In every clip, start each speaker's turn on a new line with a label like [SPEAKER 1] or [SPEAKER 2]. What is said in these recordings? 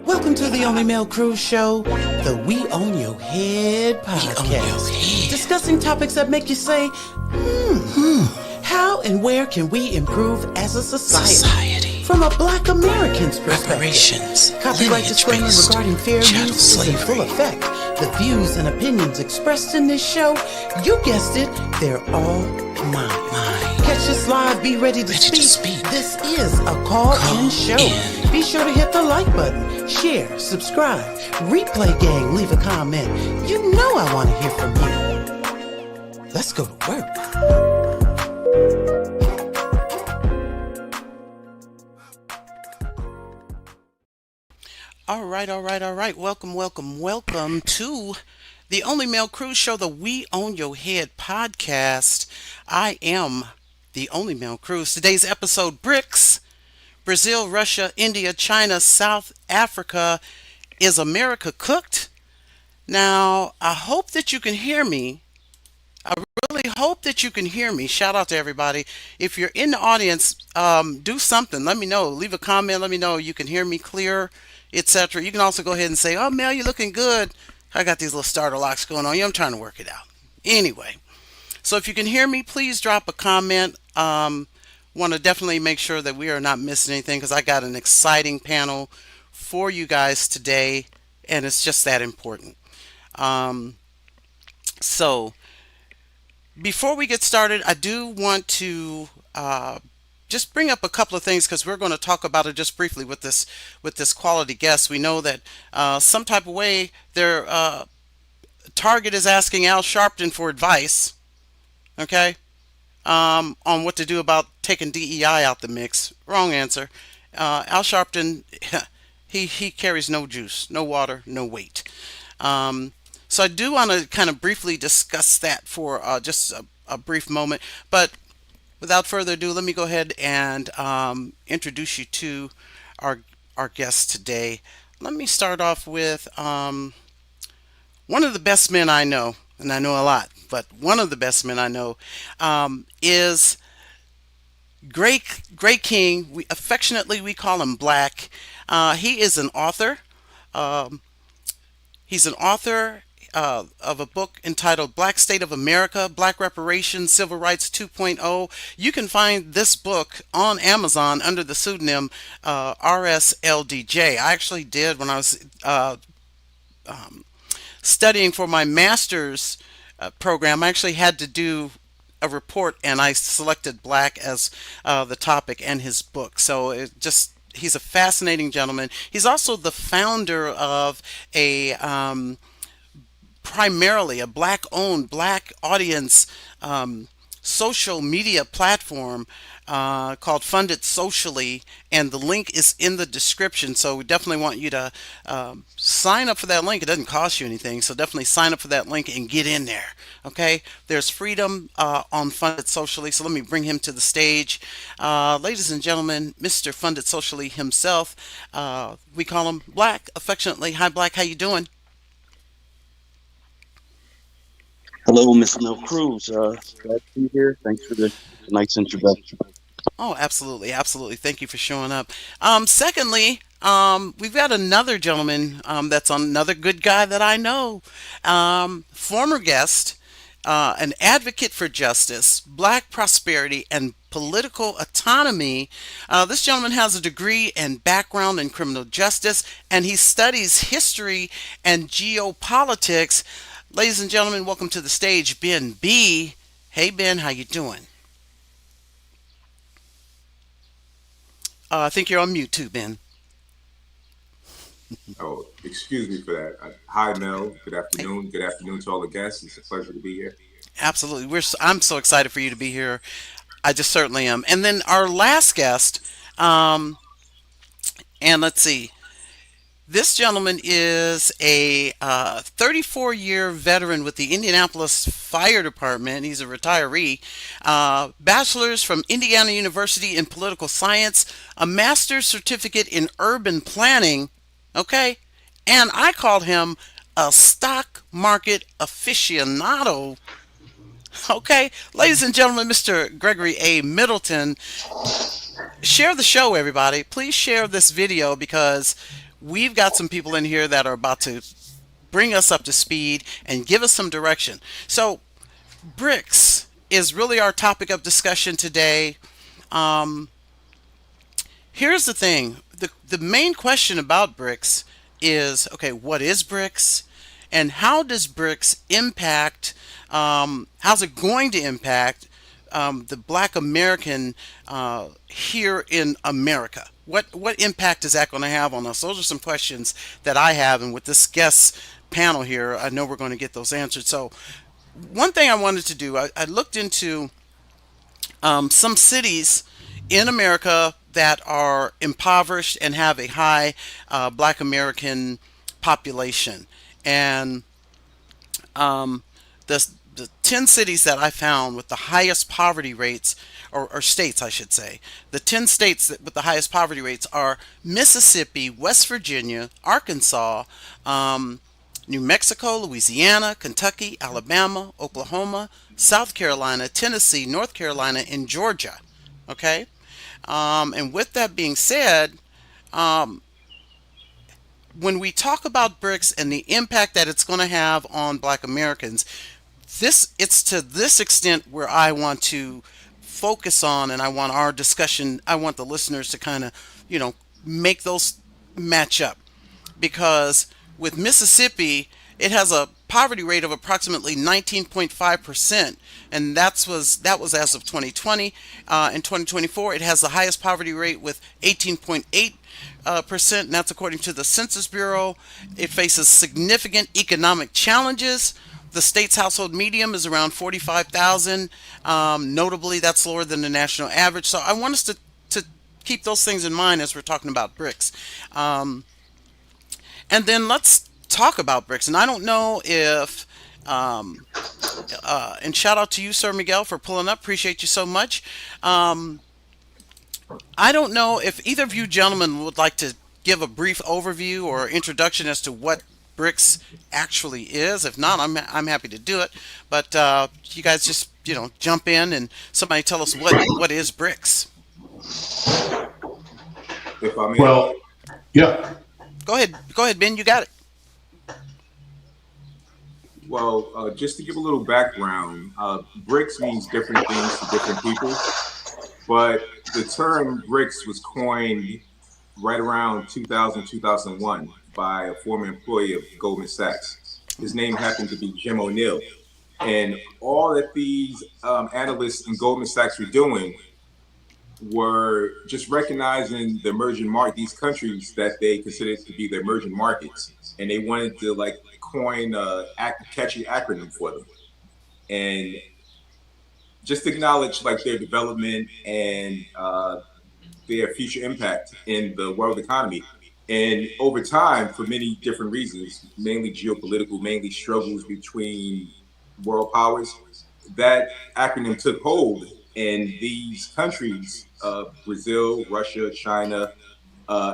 [SPEAKER 1] Welcome to the Only Male Cruz Show, the We Own Your Head podcast. Discussing topics that make you say, how and where can we improve as a society? From a Black American's perspective. Copyright disclaimer regarding fair use is in full effect. The views and opinions expressed in this show, you guessed it, they're all mine. Catch us live, be ready to speak. This is a call-in show. Be sure to hit the like button, share, subscribe, replay gang, leave a comment. You know I want to hear from you. Let's go to work. All right. Welcome to the Only Male Cruz Show, the We Own Your Head podcast. I am the Only Male Cruz. Today's episode, BRICS, Brazil, Russia, India, China, South Africa. Is America cooked? Now, I hope that you can hear me. I really hope that you can hear me. Shout out to everybody. If you're in the audience, do something. Let me know. Leave a comment. Let me know you can hear me clear, etc. You can also go ahead and say, oh, Mel, you're looking good. I got these little starter locks going on. I'm trying to work it out. Anyway, so if you can hear me, please drop a comment. Want to definitely make sure that we are not missing anything because I got an exciting panel for you guys today, and it's just that important. So before we get started, I do want to just bring up a couple of things because we're going to talk about it just briefly with this quality guest. We know that some type of way their Target is asking Al Sharpton for advice, okay, on what to do about taking DEI out the mix. Wrong answer. Al Sharpton, he carries no juice, no water, no weight. So I do want to kind of briefly discuss that for just a brief moment. But without further ado, let me go ahead and introduce you to our guest today. Let me start off with one of the best men I know, and I know a lot, but one of the best men I know is Great King. We affectionately call him Black. He is an author. He's an author of a book entitled Black State of America, Black Reparations, Civil Rights 2.0. You can find this book on Amazon under the pseudonym RSLDJ. I actually did when I was studying for my master's program. I actually had to do a report, and I selected Black as the topic and his book. So he's a fascinating gentleman. He's also the founder of primarily a Black-owned, Black audience social media platform called Funded Socially, and the link is in the description. So we definitely want you to sign up for that link. It doesn't cost you anything, so definitely sign up for that link and get in there. Okay, there's freedom on Funded Socially. So let me bring him to the stage. Ladies and gentlemen, Mr. Funded Socially himself. We call him Black affectionately. Hi, Black. How you doing?
[SPEAKER 2] Hello, Miss Mel Cruz. Glad to be here. Thanks for tonight's introduction.
[SPEAKER 1] Oh, absolutely. Thank you for showing up. Secondly, we've got another gentleman that's another good guy that I know. Former guest, an advocate for justice, Black prosperity, and political autonomy. This gentleman has a degree and background in criminal justice, and he studies history and geopolitics. Ladies and gentlemen, welcome to the stage, Ben B. Hey, Ben, how you doing? I think you're on mute too, Ben.
[SPEAKER 3] Oh, excuse me for that. Hi, Mel. Good afternoon. Good afternoon to all the guests. It's a pleasure to be here.
[SPEAKER 1] Absolutely. I'm so excited for you to be here. I just certainly am. And then our last guest, and let's see. This gentleman is a 34-year veteran with the Indianapolis Fire Department. He's a retiree. Bachelor's from Indiana University in Political Science, a master's certificate in urban planning. Okay? And I called him a stock market aficionado. Okay? Ladies and gentlemen, Mr. Gregory A. Middleton. Share the show, everybody. Please share this video because we've got some people in here that are about to bring us up to speed and give us some direction. So, BRICS is really our topic of discussion today. Um, Here's the thing: the main question about BRICS is, okay, what is BRICS, and how does BRICS impact? How's it going to impact the Black American here in America? What impact is that going to have on us? Those are some questions that I have, and with this guest panel here, I know we're going to get those answered. So, one thing I wanted to do, I looked into some cities in America that are impoverished and have a high Black American population. And um, the 10 cities that I found with the highest poverty rates, or states, I should say, the 10 states with the highest poverty rates are Mississippi, West Virginia, Arkansas, um, New Mexico, Louisiana, Kentucky, Alabama, Oklahoma, South Carolina, Tennessee, North Carolina, and Georgia. Okay? And with that being said, um, when we talk about BRICS and the impact that it's going to have on Black Americans, it's to this extent where I want to focus on, and I want our discussion, I want the listeners to kind of, make those match up, because with Mississippi, it has a poverty rate of approximately 19.5%, and that was as of 2020. In 2024, it has the highest poverty rate with 18.8%, and that's according to the Census Bureau. It faces significant economic challenges. The state's household median is around 45,000. Notably, that's lower than the national average. So I want us to keep those things in mind as we're talking about BRICS. And then let's talk about BRICS. And I don't know if, and shout out to you, Sir Miguel, for pulling up. Appreciate you so much. Um, I don't know if either of you gentlemen would like to give a brief overview or introduction as to what BRICS actually is. If not, I'm happy to do it. But you guys just jump in and somebody tell us what is BRICS.
[SPEAKER 3] If I may.
[SPEAKER 4] Well, yeah,
[SPEAKER 1] Go ahead, Ben. You got it.
[SPEAKER 3] Well, just to give a little background, BRICS means different things to different people, but the term BRICS was coined right around 2000, 2001 by a former employee of Goldman Sachs. His name happened to be Jim O'Neill. And all that these analysts in Goldman Sachs were doing were just recognizing the emerging market, these countries that they considered to be the emerging markets. And they wanted to like coin a catchy acronym for them. And just acknowledge like their development and their future impact in the world economy. And over time, for many different reasons, mainly geopolitical, mainly struggles between world powers, that acronym took hold. And these countries, Brazil, Russia, China,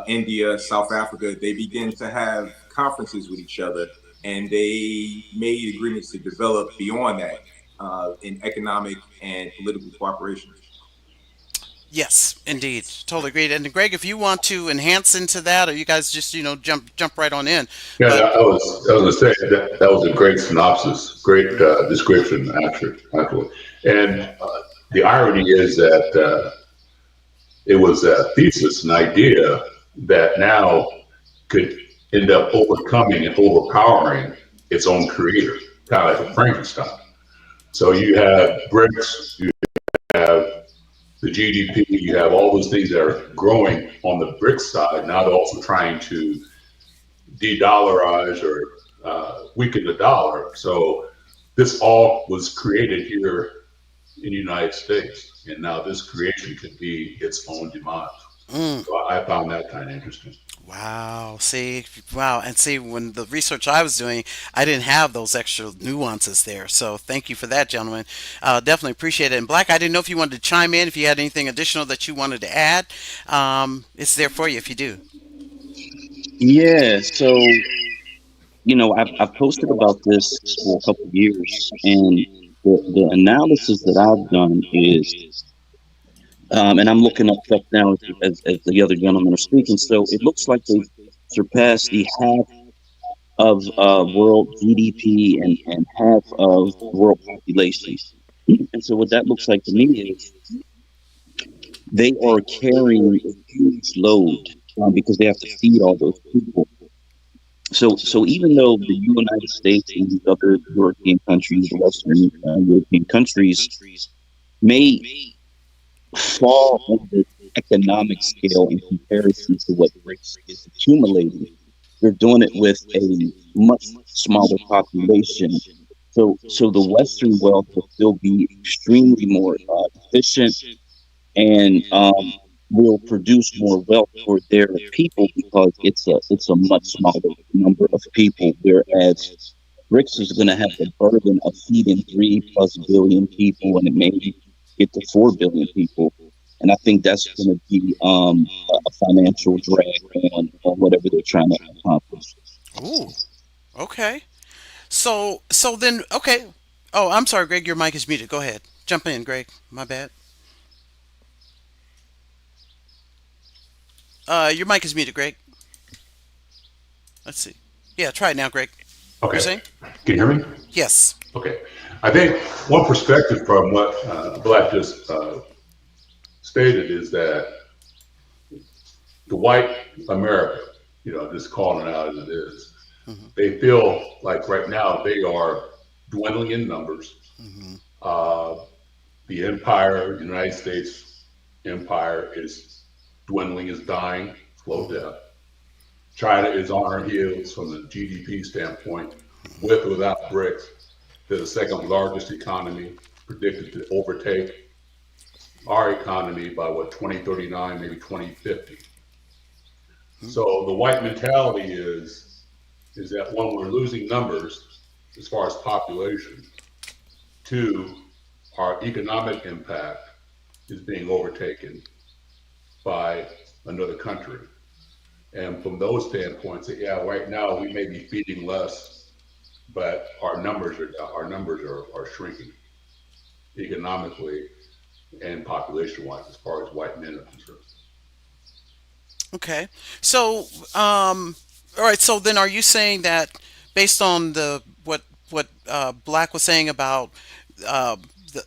[SPEAKER 3] India, South Africa, they began to have conferences with each other, and they made agreements to develop beyond that in economic and political cooperation.
[SPEAKER 1] Yes, indeed, totally agreed. And Greg, if you want to enhance into that, or you guys just jump right on in.
[SPEAKER 4] yeah.
[SPEAKER 1] But
[SPEAKER 4] I was going to say that was a great synopsis, great description, actually. And the irony is that it was a thesis, an idea that now could end up overcoming and overpowering its own creator, kind of like a Frankenstein. So you have BRICS, you have the GDP, you have all those things that are growing on the BRICS side. Now they're also trying to de-dollarize or weaken the dollar. So this all was created here in the United States, and now this creation could be its own demise.
[SPEAKER 1] mm,
[SPEAKER 4] So I found that kind of interesting.
[SPEAKER 1] wow, see, wow, and see, when the research I was doing, I didn't have those extra nuances there. So thank you for that, gentlemen. Definitely appreciate it. And Black, I didn't know if you wanted to chime in, if you had anything additional that you wanted to add. It's there for you if you do.
[SPEAKER 2] Yeah, so I've posted about this for a couple of years, and the analysis that I've done is, and I'm looking up stuff now as the other gentlemen are speaking. So it looks like they've surpass the half of world GDP and half of world population. And so what that looks like to me is they are carrying a huge load because they have to feed all those people. So even though the United States and these other European countries, the Western European countries, may fall on the economic scale in comparison to what BRICS is accumulating, they're doing it with a much smaller population. So the Western wealth will still be extremely more efficient and will produce more wealth for their people because it's a much smaller number of people. Whereas BRICS is going to have the burden of feeding 3+ billion people, and it may get to 4 billion people. And I think that's going to be a financial drag on whatever they're trying to accomplish.
[SPEAKER 1] Ooh. Okay. So then okay. Oh, I'm sorry, Greg. Your mic is muted. Go ahead. Jump in, Greg. My bad. Your mic is muted, Greg. Let's see. Yeah, try it now, Greg. You're
[SPEAKER 4] Okay.
[SPEAKER 1] saying?
[SPEAKER 4] Can you hear me?
[SPEAKER 1] Yes.
[SPEAKER 4] Okay. I think one perspective from what Black just stated is that the white America, just calling it out as it is,
[SPEAKER 1] Hmm.
[SPEAKER 4] they feel like right now they are dwindling in numbers.
[SPEAKER 1] Hmm.
[SPEAKER 4] Uh, the empire, the United States empire is dwindling, is dying, slow
[SPEAKER 1] Hmm.
[SPEAKER 4] death. China is on her heels from the GDP standpoint, with or without BRICS. They're the second largest economy, predicted to overtake our economy by what 2039, maybe 2050. So the white mentality is that one, we're losing numbers as far as population. Two, our economic impact is being overtaken by another country. And from those standpoints, yeah, right now we may be feeding less, but our numbers are shrinking economically and population wise as far as white men are concerned.
[SPEAKER 1] Okay. So, all right. So then, are you saying that based on the what Black was saying about uh, the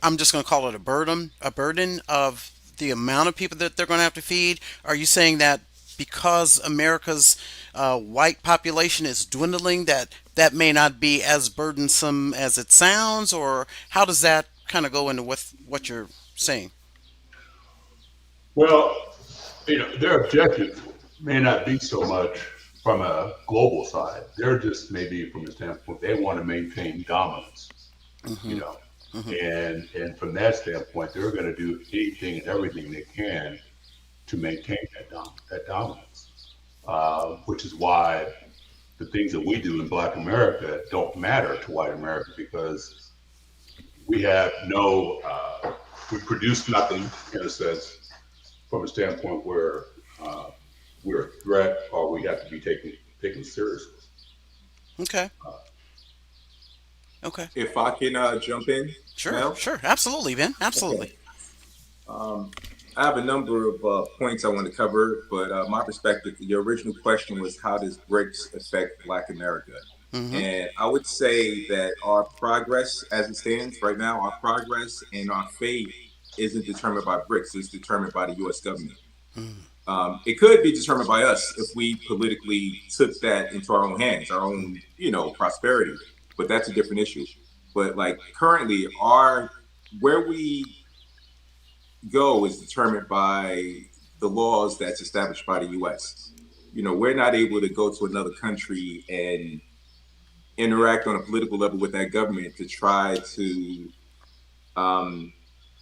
[SPEAKER 1] I'm just going to call it a burden of the amount of people that they're going to have to feed? Are you saying that because America's white population is dwindling, that may not be as burdensome as it sounds, or how does that kind of go into what you're saying?
[SPEAKER 4] Well, their objective may not be so much from a global side. They're just maybe from the standpoint they want to maintain dominance, you
[SPEAKER 1] Hmm.
[SPEAKER 4] know.
[SPEAKER 1] Hmm.
[SPEAKER 4] And from that standpoint, they're going to do anything and everything they can to maintain that dominance, which is why the things that we do in Black America don't matter to white America because we have no, we produce nothing in a sense from a standpoint where uh, we're a threat or we have to be taken seriously.
[SPEAKER 1] Okay.
[SPEAKER 4] Uh,
[SPEAKER 1] Okay.
[SPEAKER 3] If I can jump in
[SPEAKER 1] Sure.
[SPEAKER 3] now.
[SPEAKER 1] Sure. Absolutely, Ben.
[SPEAKER 3] Okay.
[SPEAKER 1] Absolutely.
[SPEAKER 3] Um, I have a number of points I want to cover, but my perspective, your original question was how does BRICS affect Black America?
[SPEAKER 1] Hmm.
[SPEAKER 3] And I would say that our progress as it stands right now, our progress and our fate isn't determined by BRICS, it's determined by the US government. It could be determined by us if we politically took that into our own hands, our own, prosperity. But that's a different issue. But like currently, our where we go is determined by the laws that's established by the U.S. We're not able to go to another country and interact on a political level with that government to try to um,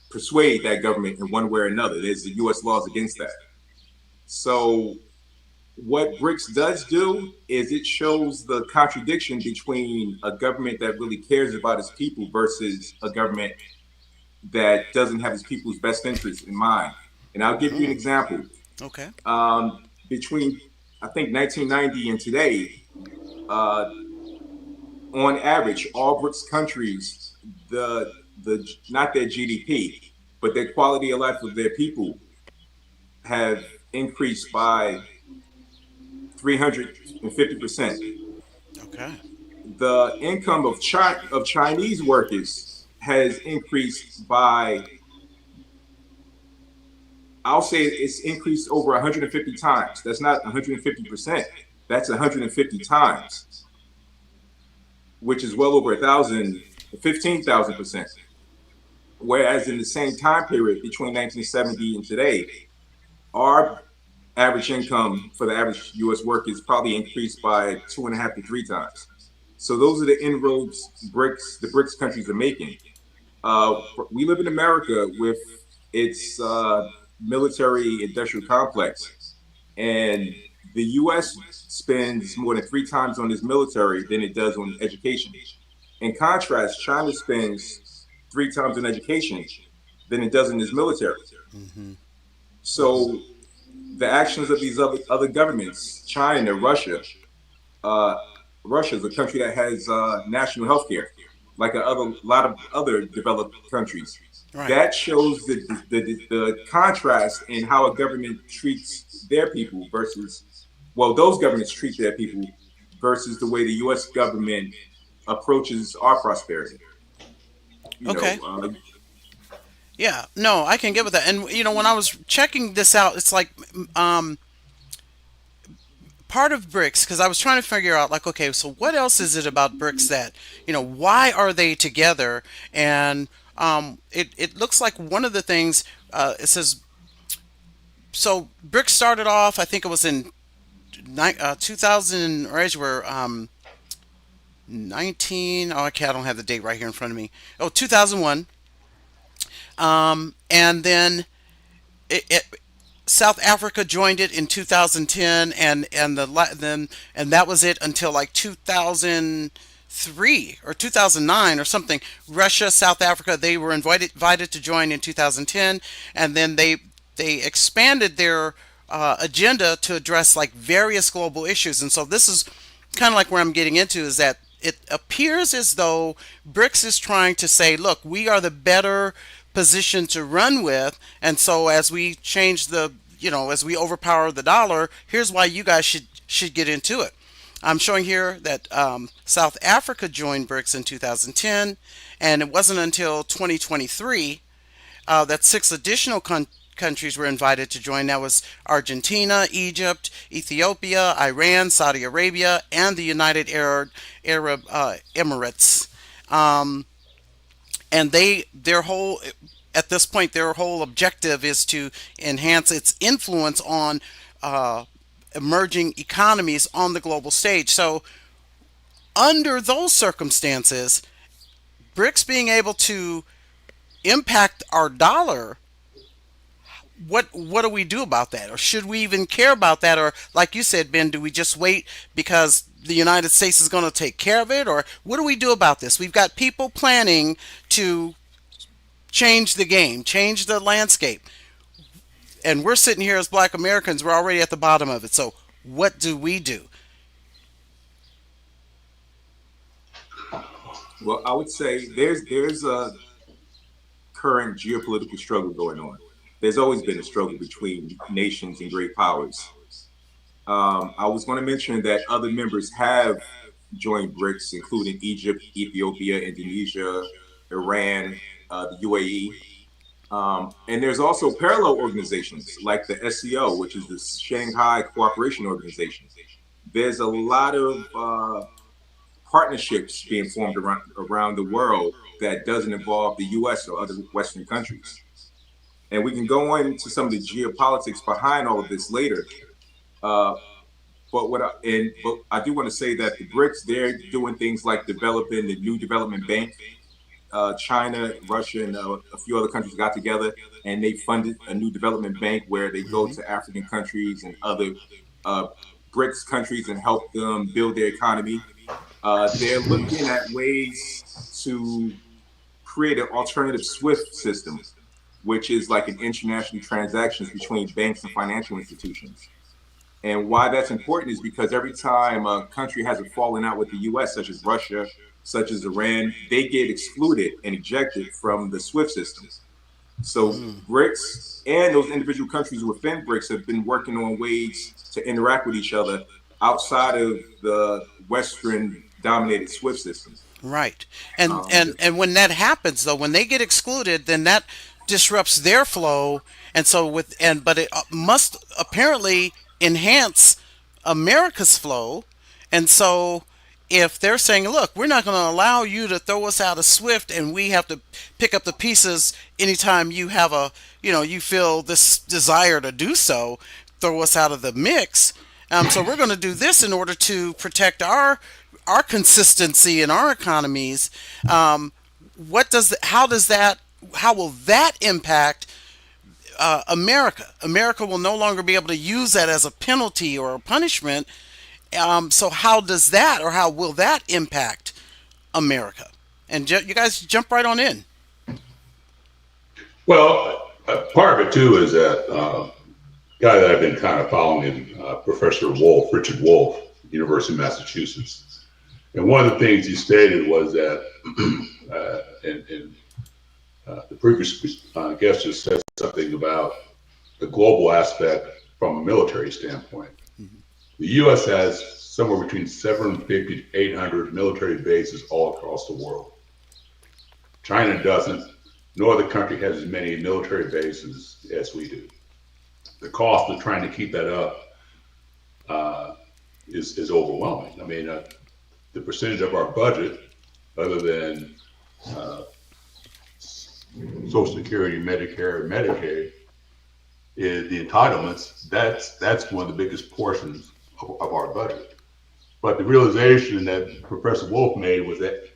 [SPEAKER 3] persuade that government in one way or another. There's the U.S. laws against that. So what BRICS does do is it shows the contradiction between a government that really cares about its people versus a government that doesn't have its people's best interests in mind. And I'll give you an
[SPEAKER 1] Mm.
[SPEAKER 3] example.
[SPEAKER 1] Okay.
[SPEAKER 3] Between I think 1990 and today, uh, on average, all BRICS countries, the not their GDP, but their quality of life of their people have increased by 350%.
[SPEAKER 1] Okay.
[SPEAKER 3] The income of Chinese workers has increased by, I'll say it's increased over 150 times. That's not 150%. That's 150 times, which is well over 15,000%. Whereas in the same time period between 1970 and today, our average income for the average U.S. worker is probably increased by 2.5 to 3 times. So those are the inroads the BRICS countries are making. Uh, we live in America with its military industrial complex, and the U.S. spends more than 3 times on its military than it does on education. In contrast, China spends 3 times on education than it does in its military.
[SPEAKER 1] Hmm. Hmm.
[SPEAKER 3] So the actions of these other governments, China, Russia, uh, Russia is a country that has national health care, like lot of other developed countries.
[SPEAKER 1] Right.
[SPEAKER 3] That shows the contrast in how a government treats their people versus, well, those governments treat their people versus the way the U.S. government approaches our prosperity. You know,
[SPEAKER 1] Okay. Yeah. No, I can get with that. And when I was checking this out, it's like um, part of BRICS because I was trying to figure out like, okay, so what else is it about BRICS that why are they together? And it looks like one of the things it says so BRICS started off. I think it was in 2000 or as were 19. Oh, okay, I don't have the date right here in front of me. Oh, 2001. And then it South Africa joined it in 2010, and that was it until like 2003 or 2009 or something. Russia, South Africa, they were invited to join in 2010, and then they expanded their agenda to address like various global issues. And so this is kind of like where I'm getting into is that it appears as though BRICS is trying to say, look, we are the better position to run with, and so as we change as we overpower the dollar, here's why you guys should get into it. I'm showing here that South Africa joined BRICS in 2010, and it wasn't until 2023 that six additional countries were invited to join. That was Argentina, Egypt, Ethiopia, Iran, Saudi Arabia, and the United Arab Emirates. Um, and their whole at this point their whole objective is to enhance its influence on uh, emerging economies on the global stage. So under those circumstances, BRICS being able to impact our dollar, what do we do about that? Or should we even care about that? Or like you said, Ben, do we just wait because the United States is going to take care of it? Or what do we do about this? We've got people planning to change the game, change the landscape. And we're sitting here as black Americans, we're already at the bottom of it. So what do we do?
[SPEAKER 3] well, I would say there's a current geopolitical struggle going on. There's always been a struggle between nations and great powers. I was going to mention that other members have joined BRICS, including Egypt, Ethiopia, Indonesia, Iran, the UAE. And there's also parallel organizations like the SCO, which is the Shanghai Cooperation Organization. There's a lot of partnerships being formed around the world that doesn't involve the U.S. or other Western countries. And we can go into some of the geopolitics behind all of this later. Uh, but I do want to say that the BRICS, they're doing things like developing the new development bank. China, Russia, and a few other countries got together and they funded a new development bank where they go
[SPEAKER 1] Hmm.
[SPEAKER 3] to African countries and other uh, BRICS countries and help them build their economy. They're looking at ways to create an alternative SWIFT system, which is like an international transactions between banks and financial institutions. And why that's important is because every time a country has a falling out with the US, such as Russia, such as Iran, they get excluded and ejected from the SWIFT system. So
[SPEAKER 1] Mm.
[SPEAKER 3] BRICS and those individual countries within BRICS have been working on ways to interact with each other outside of the Western dominated SWIFT system.
[SPEAKER 1] Right. And
[SPEAKER 3] Um,
[SPEAKER 1] and and when that happens though, when they get excluded, then that disrupts their flow, and so with and but it must apparently enhance America's flow. And so if they're saying, "Look, we're not going to allow you to throw us out of Swift and we have to pick up the pieces anytime you have you feel this desire to do so, throw us out of the mix." So we're going to do this in order to protect our consistency in our economies. How does that? How will that impact America? America will no longer be able to use that as a penalty or a punishment. So how does that, or how will that impact America? And you guys jump right on in.
[SPEAKER 4] Well, part of it too is that guy that I've been kind of following, Professor Wolf, Richard Wolf, University of Massachusetts. And one of the things he stated was that, and the previous guest just said something about the global aspect from a military standpoint. The U.S. has somewhere between 750 to 800 military bases all across the world. China doesn't. No other country has as many military bases as we do. The cost of trying to keep that up is overwhelming. I mean, the percentage of our budget, other than Social Security, Medicare, and Medicaid, is the entitlements. That's one of the biggest portions of our budget. But the realization that Professor Wolf made was that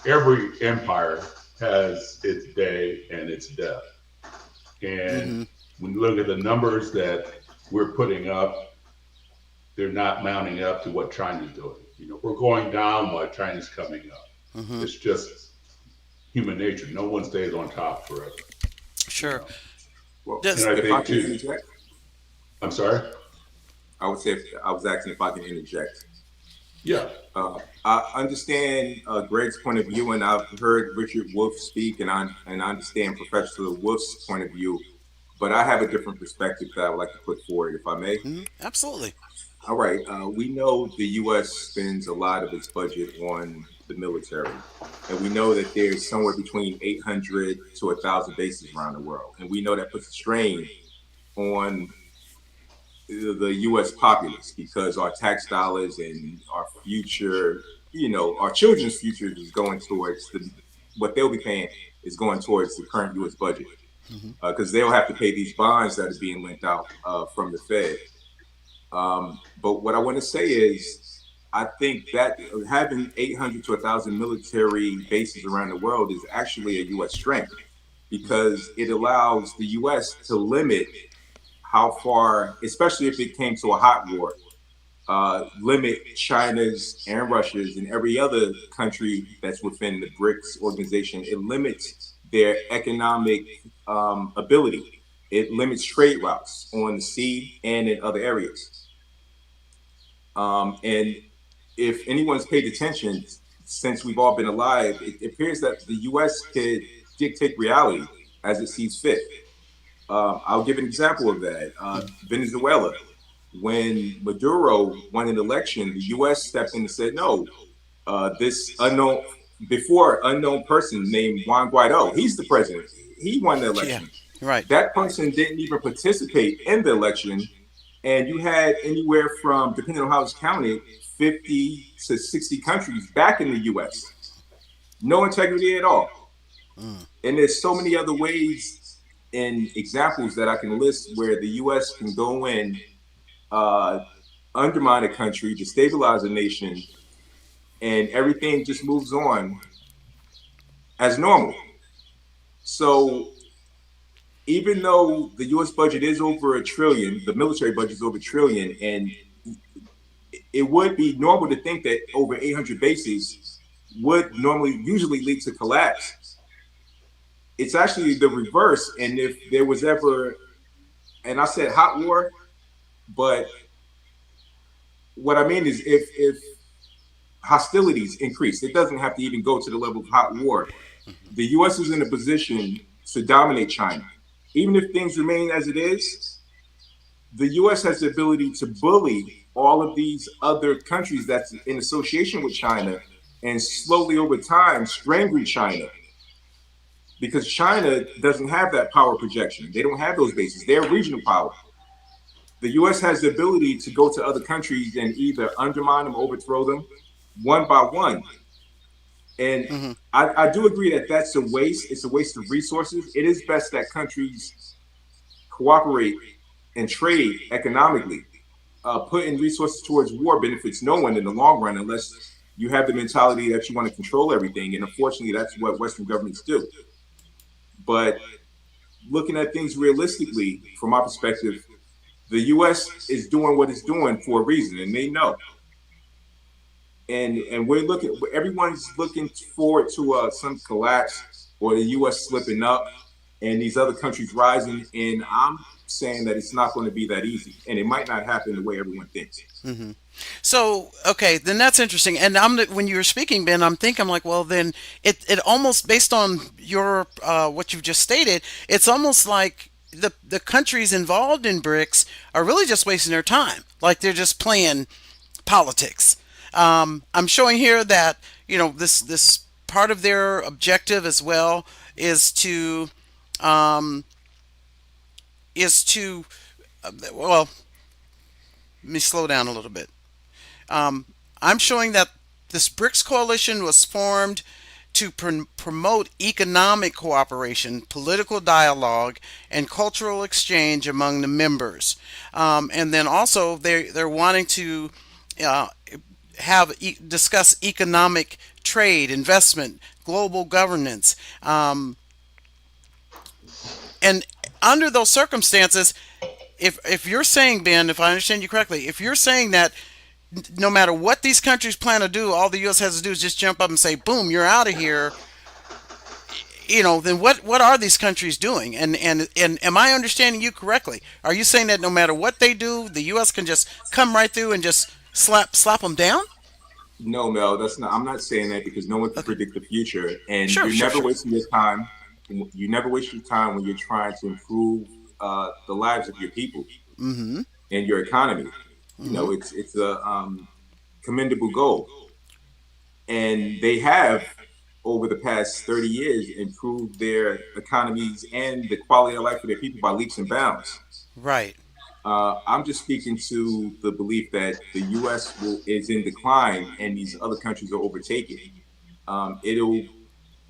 [SPEAKER 4] every empire has its day and its death. And
[SPEAKER 1] Mm-hmm.
[SPEAKER 4] when you look at the numbers that we're putting up, they're not mounting up to what China's doing. You know, we're going down while China's coming up.
[SPEAKER 1] Mm-hmm.
[SPEAKER 4] It's just human nature. No one stays on top forever. You
[SPEAKER 1] Sure.
[SPEAKER 4] know,
[SPEAKER 3] well,
[SPEAKER 4] and
[SPEAKER 1] Just
[SPEAKER 4] I
[SPEAKER 3] if I
[SPEAKER 4] think
[SPEAKER 3] can
[SPEAKER 4] too.
[SPEAKER 3] interject,
[SPEAKER 4] I'm sorry.
[SPEAKER 3] I would say I was asking if I can interject.
[SPEAKER 4] Yeah.
[SPEAKER 3] I understand Greg's point of view, and I've heard Richard Wolff speak, and I understand Professor Wolff's point of view. But I have a different perspective that I would like to put forward, if I may.
[SPEAKER 1] absolutely.
[SPEAKER 3] All right. We know the U.S. spends a lot of its budget on the military, and we know that there's somewhere between 800 to 1,000 bases around the world, and we know that puts a strain on the U.S. populace because our tax dollars and our future, our children's future is going towards what they'll be paying is going towards the current U.S. budget
[SPEAKER 1] Hmm.
[SPEAKER 3] because they'll have to pay these bonds that are being lent out from the Fed. But what I want to say is, I think that having 800 to 1,000 military bases around the world is actually a U.S. strength because it allows the U.S. to limit how far, especially if it came to a hot war, limit China's and Russia's and every other country that's within the BRICS organization. It limits their economic ability. It limits trade routes on the sea and in other areas. And if anyone's paid attention since we've all been alive, it appears that the U.S. could dictate reality as it sees fit. I'll give an example of that. Venezuela, when Maduro won an election, the U.S. stepped in and said, no, this unknown person named Juan Guaido, he's the president. He won the
[SPEAKER 1] Yeah.
[SPEAKER 3] election.
[SPEAKER 1] Right.
[SPEAKER 3] That person didn't even participate in the election. And you had anywhere from, depending on how it's counted, 50 to 60 countries back in the U.S. No integrity at all.
[SPEAKER 1] Mm.
[SPEAKER 3] And there's so many other ways and examples that I can list where the U.S. can go in, uh, undermine a country, destabilize a nation, and everything just moves on as normal. So even though the U.S. budget is over $1 trillion, the military budget is over $1 trillion, and it would be normal to think that over 800 bases would normally usually lead to collapse. It's actually the reverse. And if there was ever, and I said hot war, but what I mean is if hostilities increase, it doesn't have to even go to the level of hot war. The U.S. is in a position to dominate China. Even if things remain as it is, the U.S. has the ability to bully all of these other countries that's in association with China and slowly over time strangle China because China doesn't have that power projection. They don't have those bases. They're regional power. The US has the ability to go to other countries and either undermine them, overthrow them one by one. And
[SPEAKER 1] Hmm.
[SPEAKER 3] I do agree that that's a waste. It's a waste of resources. It is best that countries cooperate and trade economically. Putting resources towards war benefits no one in the long run unless you have the mentality that you want to control everything. And unfortunately, that's what Western governments do. But looking at things realistically, from my perspective, the U.S. is doing what it's doing for a reason, and they know. And we're looking. Everyone's looking forward to some collapse or the U.S. slipping up, and these other countries rising. And I'm saying that it's not going to be that easy, and it might not happen the way everyone thinks.
[SPEAKER 1] Hmm. So, okay, then that's interesting. And when you were speaking, Ben, I'm thinking, I'm like, well, then it almost, based on your what you've just stated, it's almost like the countries involved in BRICS are really just wasting their time. Like they're just playing politics. I'm showing here that this part of their objective as well is to um, is to well, let me slow down a little bit. Um, I'm showing that this BRICS coalition was formed to promote economic cooperation, political dialogue, and cultural exchange among the members. And then also they're wanting to uh, discuss economic trade, investment, global governance, and under those circumstances, if you're saying, Ben, if I understand you correctly, if you're saying that no matter what these countries plan to do, all the U.S. has to do is just jump up and say, "Boom, you're out of here." Then what are these countries doing? And am I understanding you correctly? Are you saying that no matter what they do, the U.S. can just come right through and just slap them down?
[SPEAKER 3] No, Mel, that's not. I'm not saying that because no one can
[SPEAKER 1] Okay,
[SPEAKER 3] predict the future, and
[SPEAKER 1] sure,
[SPEAKER 3] you're
[SPEAKER 1] sure,
[SPEAKER 3] never
[SPEAKER 1] sure.
[SPEAKER 3] wasting your time. You never waste your time when you're trying to improve the lives of your people
[SPEAKER 1] Mm-hmm.
[SPEAKER 3] and your economy. You
[SPEAKER 1] Mm-hmm.
[SPEAKER 3] know, it's a commendable goal, and they have over the past 30 years improved their economies and the quality of life for their people by leaps and bounds.
[SPEAKER 1] Right,
[SPEAKER 3] I'm just speaking to the belief that the U.S. is in decline and these other countries are overtaken. It'll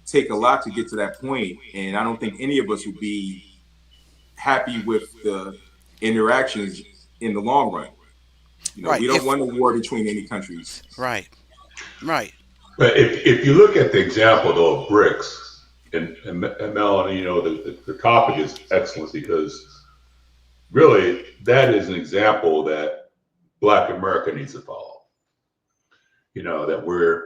[SPEAKER 3] take a lot to get to that point, and I don't think any of us will be happy with the interactions in the long run. You know,
[SPEAKER 1] right.
[SPEAKER 3] we don't
[SPEAKER 1] If
[SPEAKER 3] want a war between any countries.
[SPEAKER 1] right, right,
[SPEAKER 4] But if you look at the example though of BRICS, and Melanie, the topic is excellent because really that is an example that Black America needs to follow. That we're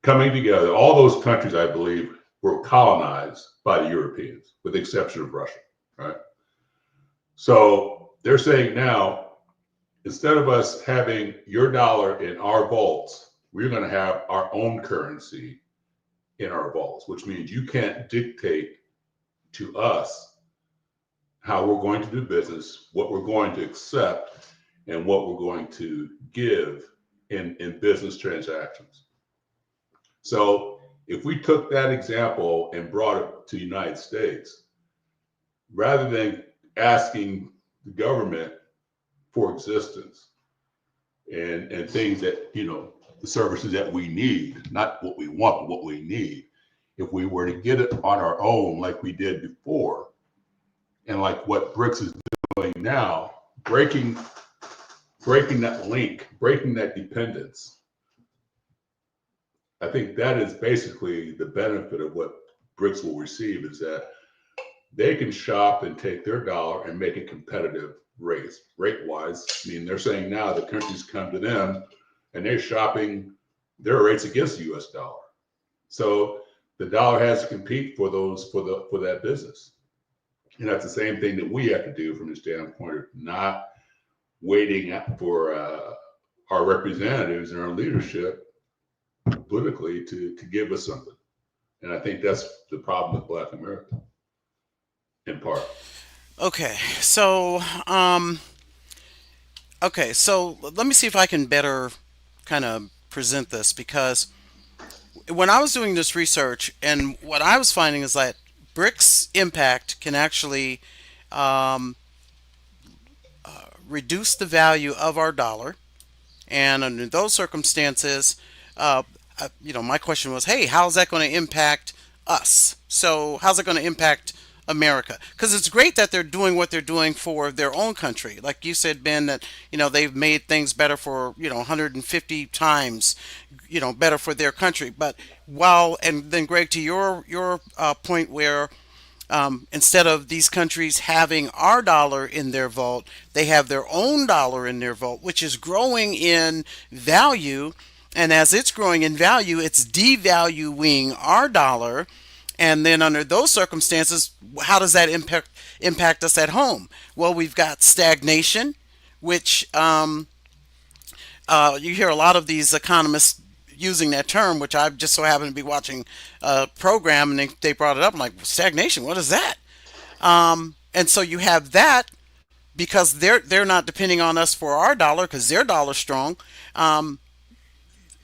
[SPEAKER 4] coming together. All those countries, I believe, were colonized by the Europeans, with the exception of Russia, right? So they're saying now, instead of us having your dollar in our vaults, we're going to have our own currency in our vaults, which means you can't dictate to us how we're going to do business, what we're going to accept, and what we're going to give in business transactions. So if we took that example and brought it to the United States, rather than asking the government for existence and things that, the services that we need, not what we want, but what we need, if we were to get it on our own like we did before, and like what BRICS is doing now, breaking that link, breaking that dependence, I think that is basically the benefit of what BRICS will receive is that they can shop and take their dollar and make it competitive rate wise. I mean, they're saying now the countries come to them and they're shopping their rates against the US dollar. So the dollar has to compete for that business. And that's the same thing that we have to do from the standpoint of not waiting for our representatives and our leadership politically to give us something. And I think that's the problem with Black America, in part.
[SPEAKER 1] okay. So, Okay, so let me see if I can better kind of present this because when I was doing this research and what I was finding is that BRICS impact can actually um, reduce the value of our dollar. And under those circumstances, my question was, hey, how's that going to impact us? So, how's it going to impact America? Because it's great that they're doing what they're doing for their own country. Like you said, Ben, that they've made things better for 150 times, better for their country. But and then Greg, to your point where instead of these countries having our dollar in their vault, they have their own dollar in their vault, which is growing in value. And as it's growing in value, it's devaluing our dollar. And then under those circumstances, how does that impact us at home? Well, we've got stagnation, which you hear a lot of these economists using that term, which I just so happen to be watching a program and they brought it up. I'm like, stagnation, what is that? And so you have that because they're not depending on us for our dollar because their dollar's strong. Um,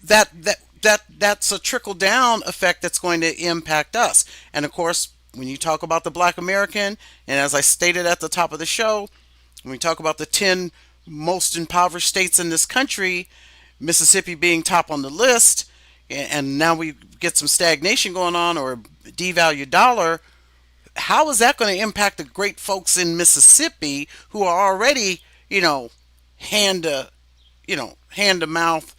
[SPEAKER 1] that's a trickle down effect that's going to impact us. And of course, when you talk about the Black American, and as I stated at the top of the show, when we talk about the 10 most impoverished states in this country, Mississippi being top on the list, and now we get some stagnation going on or devalued dollar, how is that going to impact the great folks in Mississippi who are already, hand to, hand to mouth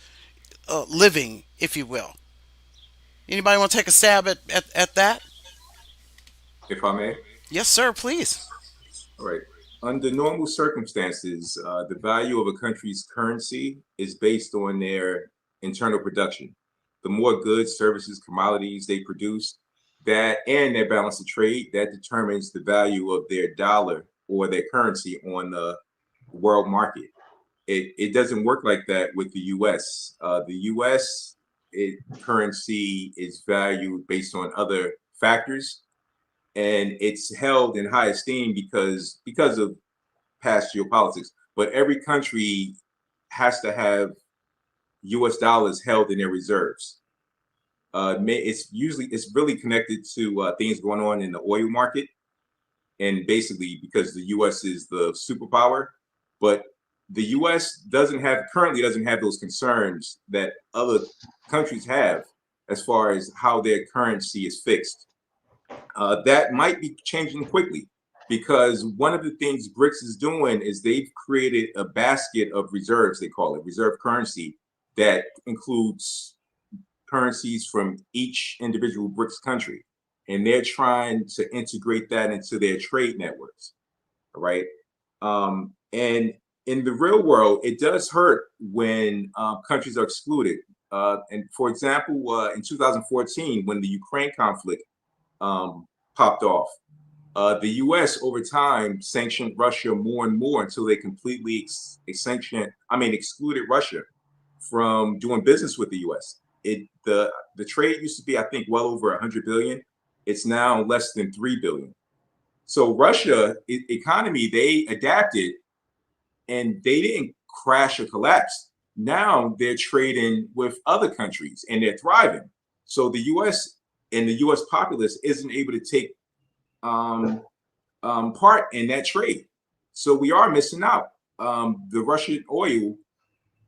[SPEAKER 1] living, if you will? Anybody want to take a stab at that?
[SPEAKER 3] if I may.
[SPEAKER 1] Yes, sir, please.
[SPEAKER 3] All right. Under normal circumstances, the value of a country's currency is based on their internal production. The more goods, services, commodities they produce, that and their balance of trade, that determines the value of their dollar or their currency on the world market. It doesn't work like that with the U.S. The U.S. Currency is valued based on other factors, and it's held in high esteem because of past geopolitics. But every country has to have U.S. dollars held in their reserves. It's really connected to things going on in the oil market, and basically because the U.S. is the superpower, but the U.S. currently doesn't have those concerns that other countries have as far as how their currency is fixed. That might be changing quickly because one of the things BRICS is doing is they've created a basket of reserves, they call it reserve currency, that includes currencies from each individual BRICS country. And they're trying to integrate that into their trade networks. Right. And in the real world, it does hurt when countries are excluded. And for example, in 2014, when the Ukraine conflict popped off, the U.S. over time sanctioned Russia more and more until they completely excluded Russia from doing business with the U.S. The trade used to be, I think, well over 100 billion. It's now less than 3 billion. So Russia economy, they adapted and they didn't crash or collapse. Now they're trading with other countries and they're thriving. So the U.S. and the U.S. populace isn't able to take part in that trade. So we are missing out. The Russian oil,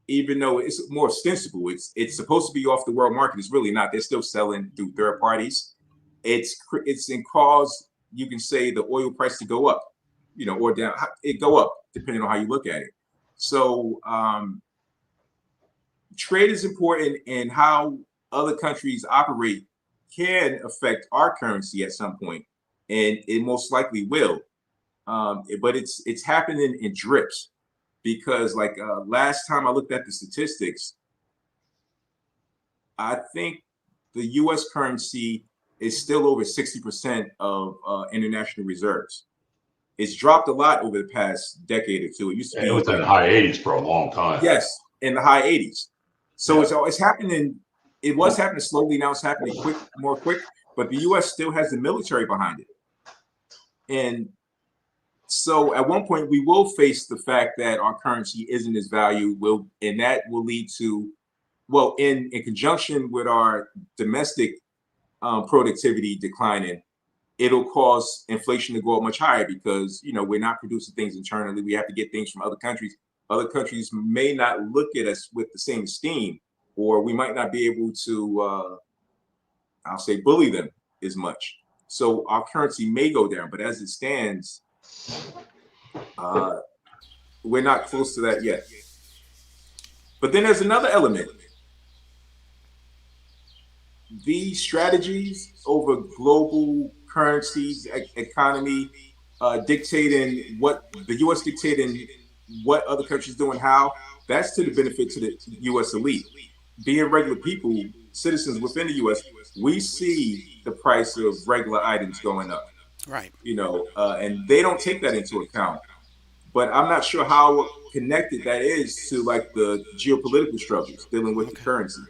[SPEAKER 3] even though it's more ostensible, it's supposed to be off the world market. It's really not. They're still selling through third parties. It's in cause, you can say, the oil price to go up, or down. It go up depending on how you look at it. So trade is important, and how other countries operate can affect our currency at some point, and it most likely will. But it's happening in drips because, like last time I looked at the statistics, I think the U.S. currency is still over 60% of international reserves. It's dropped a lot over the past decade or two. It used to
[SPEAKER 4] And it
[SPEAKER 3] be
[SPEAKER 4] was in
[SPEAKER 3] like,
[SPEAKER 4] the high 80s for a long time.
[SPEAKER 3] yes, in the high 80s. So
[SPEAKER 4] Yeah.
[SPEAKER 3] it's happening. It was happening slowly. Now it's happening more quick. But the U.S. still has the military behind it, and So at one point, we will face the fact that our currency isn't as valued, will and that will lead to, well, in conjunction with our domestic productivity declining, it'll cause inflation to go up much higher because we're not producing things internally. We have to get things from other countries. Other countries may not look at us with the same esteem, or we might not be able to, I'll say, bully them as much. So our currency may go down, but as it stands, uh, we're not close to that yet. But then there's another element. These strategies over global currencies, economy, dictating what the U.S. dictating what other countries do and how, that's to the benefit to the U.S. elite. Being regular people, citizens within the U.S., we see the price of regular items going up,
[SPEAKER 1] Right.
[SPEAKER 3] and they don't take that into account. But I'm not sure how connected that is to like the geopolitical struggles dealing with the
[SPEAKER 1] Okay.
[SPEAKER 3] currency.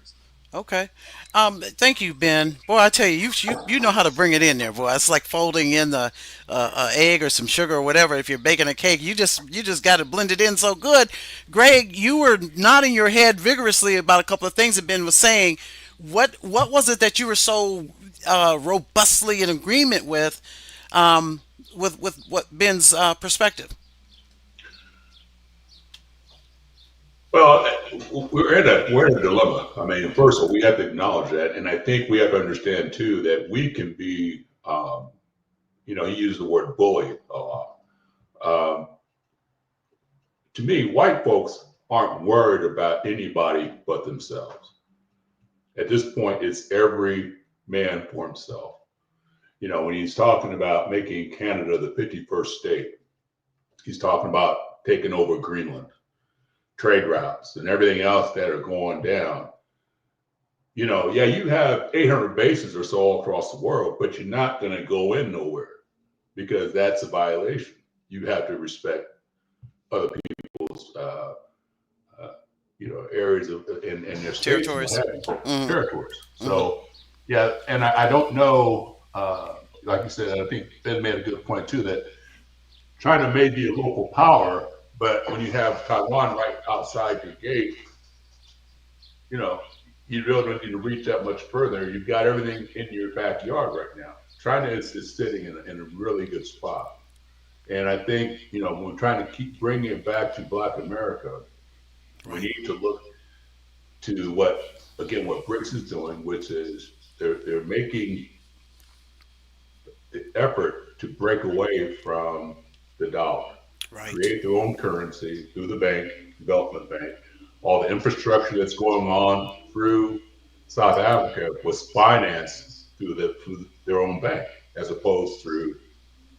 [SPEAKER 1] Okay. Thank you, Ben. Boy, I tell you, you know how to bring it in there, boy. It's like folding in the egg or some sugar or whatever. If you're baking a cake, you just got to blend it in so good. Greg, you were nodding your head vigorously about a couple of things that Ben was saying. What was it that you were so robustly in agreement um, with what Ben's perspective?
[SPEAKER 4] Well, we're in a dilemma. I mean, first of all, we have to acknowledge that, and I think we have to understand too that we can be, he used the word bully a lot. Um, to me, white folks aren't worried about anybody but themselves. At this point, it's every man for himself. When he's talking about making Canada the 51st state, he's talking about taking over Greenland, trade routes, and everything else that are going down. Yeah, you have 800 bases or so all across the world, but you're not going to go in nowhere because that's a violation. You have to respect other people's, areas of in their states and what
[SPEAKER 1] Territories.
[SPEAKER 4] have you,
[SPEAKER 1] Mm-hmm.
[SPEAKER 4] territories.
[SPEAKER 1] Mm-hmm.
[SPEAKER 4] So, yeah, and I don't know. Like you said, I think Ben made a good point too that China may be a local power, but when you have Taiwan right outside your gate, you know, you really don't need to reach that much further. You've got everything in your backyard right now. China is sitting in a really good spot. And I think, when we're trying to keep bringing it back to Black America, we
[SPEAKER 1] Right.
[SPEAKER 4] need to look to what BRICS is doing, which is they're making the effort to break away from the dollar,
[SPEAKER 1] Right.
[SPEAKER 4] create their own currency through the bank, development bank. All the infrastructure that's going on through South Africa was financed through their own bank, as opposed through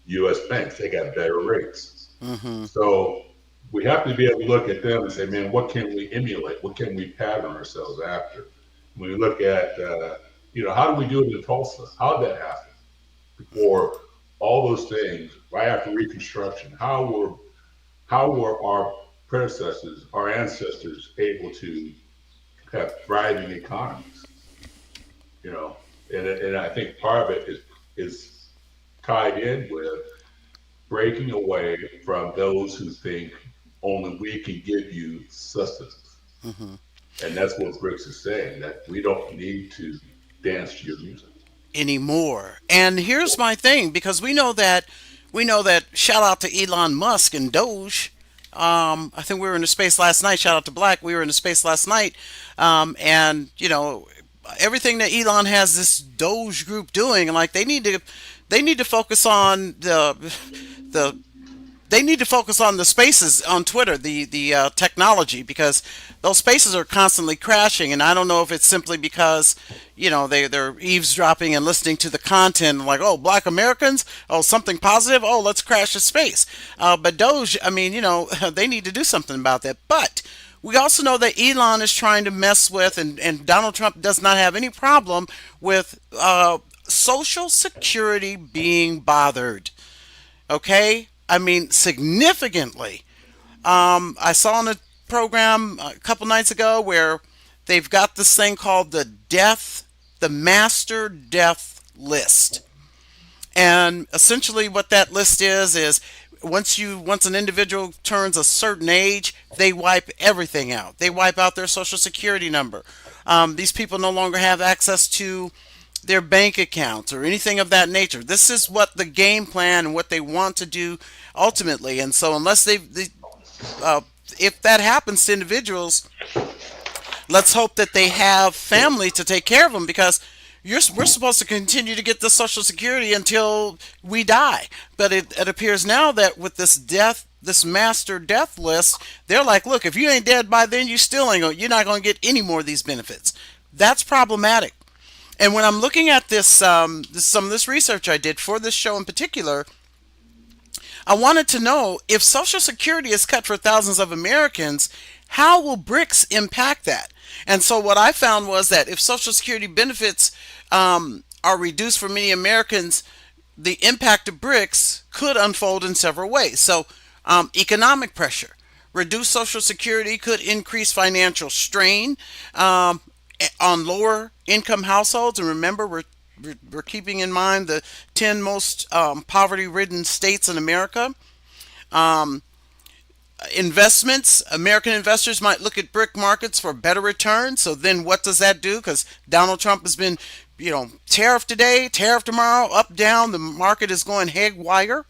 [SPEAKER 4] U.S. banks. They got better rates.
[SPEAKER 1] Mm-hmm.
[SPEAKER 4] So we have to be able to look at them and say, man, what can we emulate? What can we pattern ourselves after? When we look at, how do we do it in Tulsa? How did that happen? Before all those things, right after Reconstruction, how were our predecessors, our ancestors, able to have thriving economies? You know, and I think part of it is tied in with breaking away from those who think only we can give you sustenance.
[SPEAKER 1] Mm-hmm.
[SPEAKER 4] And that's what Briggs is saying, that we don't need to dance to your music.
[SPEAKER 1] Anymore. And here's my thing, because we know that shout out to Elon Musk and Doge. I think we were in the space last night. Shout out to Black. We were in the space last night. And everything that Elon has this Doge group doing, like they need to focus on the they need to focus on the spaces on Twitter, the technology, because those spaces are constantly crashing, and I don't know if it's simply because they're eavesdropping and listening to the content, like, oh, Black Americans, oh, something positive, oh, let's crash the space. But Doge, I mean, they need to do something about that. But we also know that Elon is trying to mess with, and Donald Trump does not have any problem with Social Security being bothered. Okay, I mean, significantly. I saw on a program a couple nights ago where they've got this thing called the master death list. And essentially what that list is Once an individual turns a certain age, they wipe everything out. They wipe out their social security number. These people no longer have access to their bank accounts or anything of that nature. This is what the game plan and what they want to do ultimately. And so, unless uh, if that happens to individuals, let's hope that they have family to take care of them, because we're supposed to continue to get the social security until we die. But it appears now that with this master death list, they're like, look, if you ain't dead by then, you're not going to get any more of these benefits. That's problematic. And when I'm looking at some of this research I did for this show in particular, I wanted to know, if Social Security is cut for thousands of Americans, how will BRICS impact that? And so what I found was that if Social Security benefits are reduced for many Americans, the impact of BRICS could unfold in several ways. So, economic pressure. Reduced Social Security could increase financial strain on lower income households. And remember, we're keeping in mind the 10 most poverty ridden states in America. Um, Investments, American investors might look at brick markets for better returns. So then what does that do? Because Donald Trump has been, tariff today, tariff tomorrow, up, down. The market is going haywire.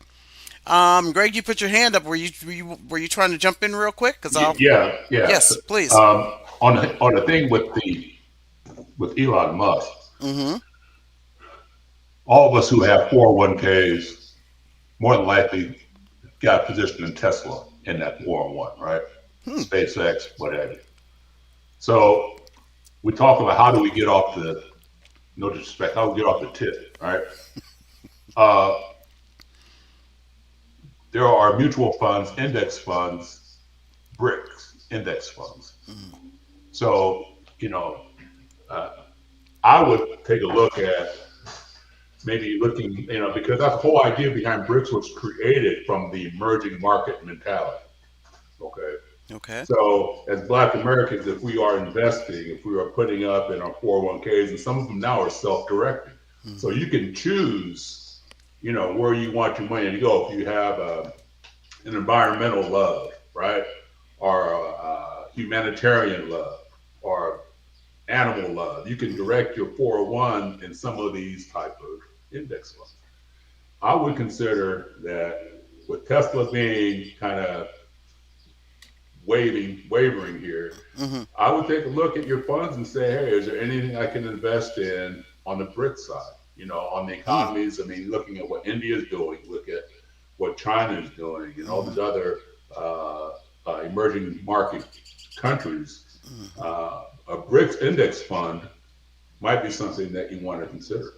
[SPEAKER 1] Greg, you put your hand up. Were you trying to jump in real quick? Because I'll.
[SPEAKER 4] Yeah, yeah.
[SPEAKER 1] Yes, please.
[SPEAKER 4] On the thing with Elon Musk,
[SPEAKER 1] Mm-hmm.
[SPEAKER 4] all of us who have 401ks more than likely got a position in Tesla in that 401, right?
[SPEAKER 1] Hmm.
[SPEAKER 4] SpaceX, whatever. So we talk about how do we get off the, no disrespect, how do we get off the tip, right? Uh, there are mutual funds, index funds, BRICS, index funds. So, uh, I would take a look at maybe looking, because that whole idea behind BRICS was created from the emerging market mentality. Okay.
[SPEAKER 1] Okay.
[SPEAKER 4] So as Black Americans, if we are investing, if we are putting up in our 401ks, and some of them now are self-directed. So
[SPEAKER 1] Mm-hmm.
[SPEAKER 4] you can choose, where you want your money to go. If you have an environmental love, right? Or humanitarian love, or animal love, you can direct your 401 in some of these type of index funds. I would consider that with Tesla being kind of wavering here,
[SPEAKER 1] Mm-hmm.
[SPEAKER 4] I would take a look at your funds and say, hey, is there anything I can invest in on the BRIC side? On the
[SPEAKER 1] Mm-hmm.
[SPEAKER 4] economies. I mean, looking at what India is doing, look at what China is doing, and all
[SPEAKER 1] Mm-hmm.
[SPEAKER 4] these other emerging market countries.
[SPEAKER 1] Mm-hmm.
[SPEAKER 4] A BRICS index fund might be something that you want to consider.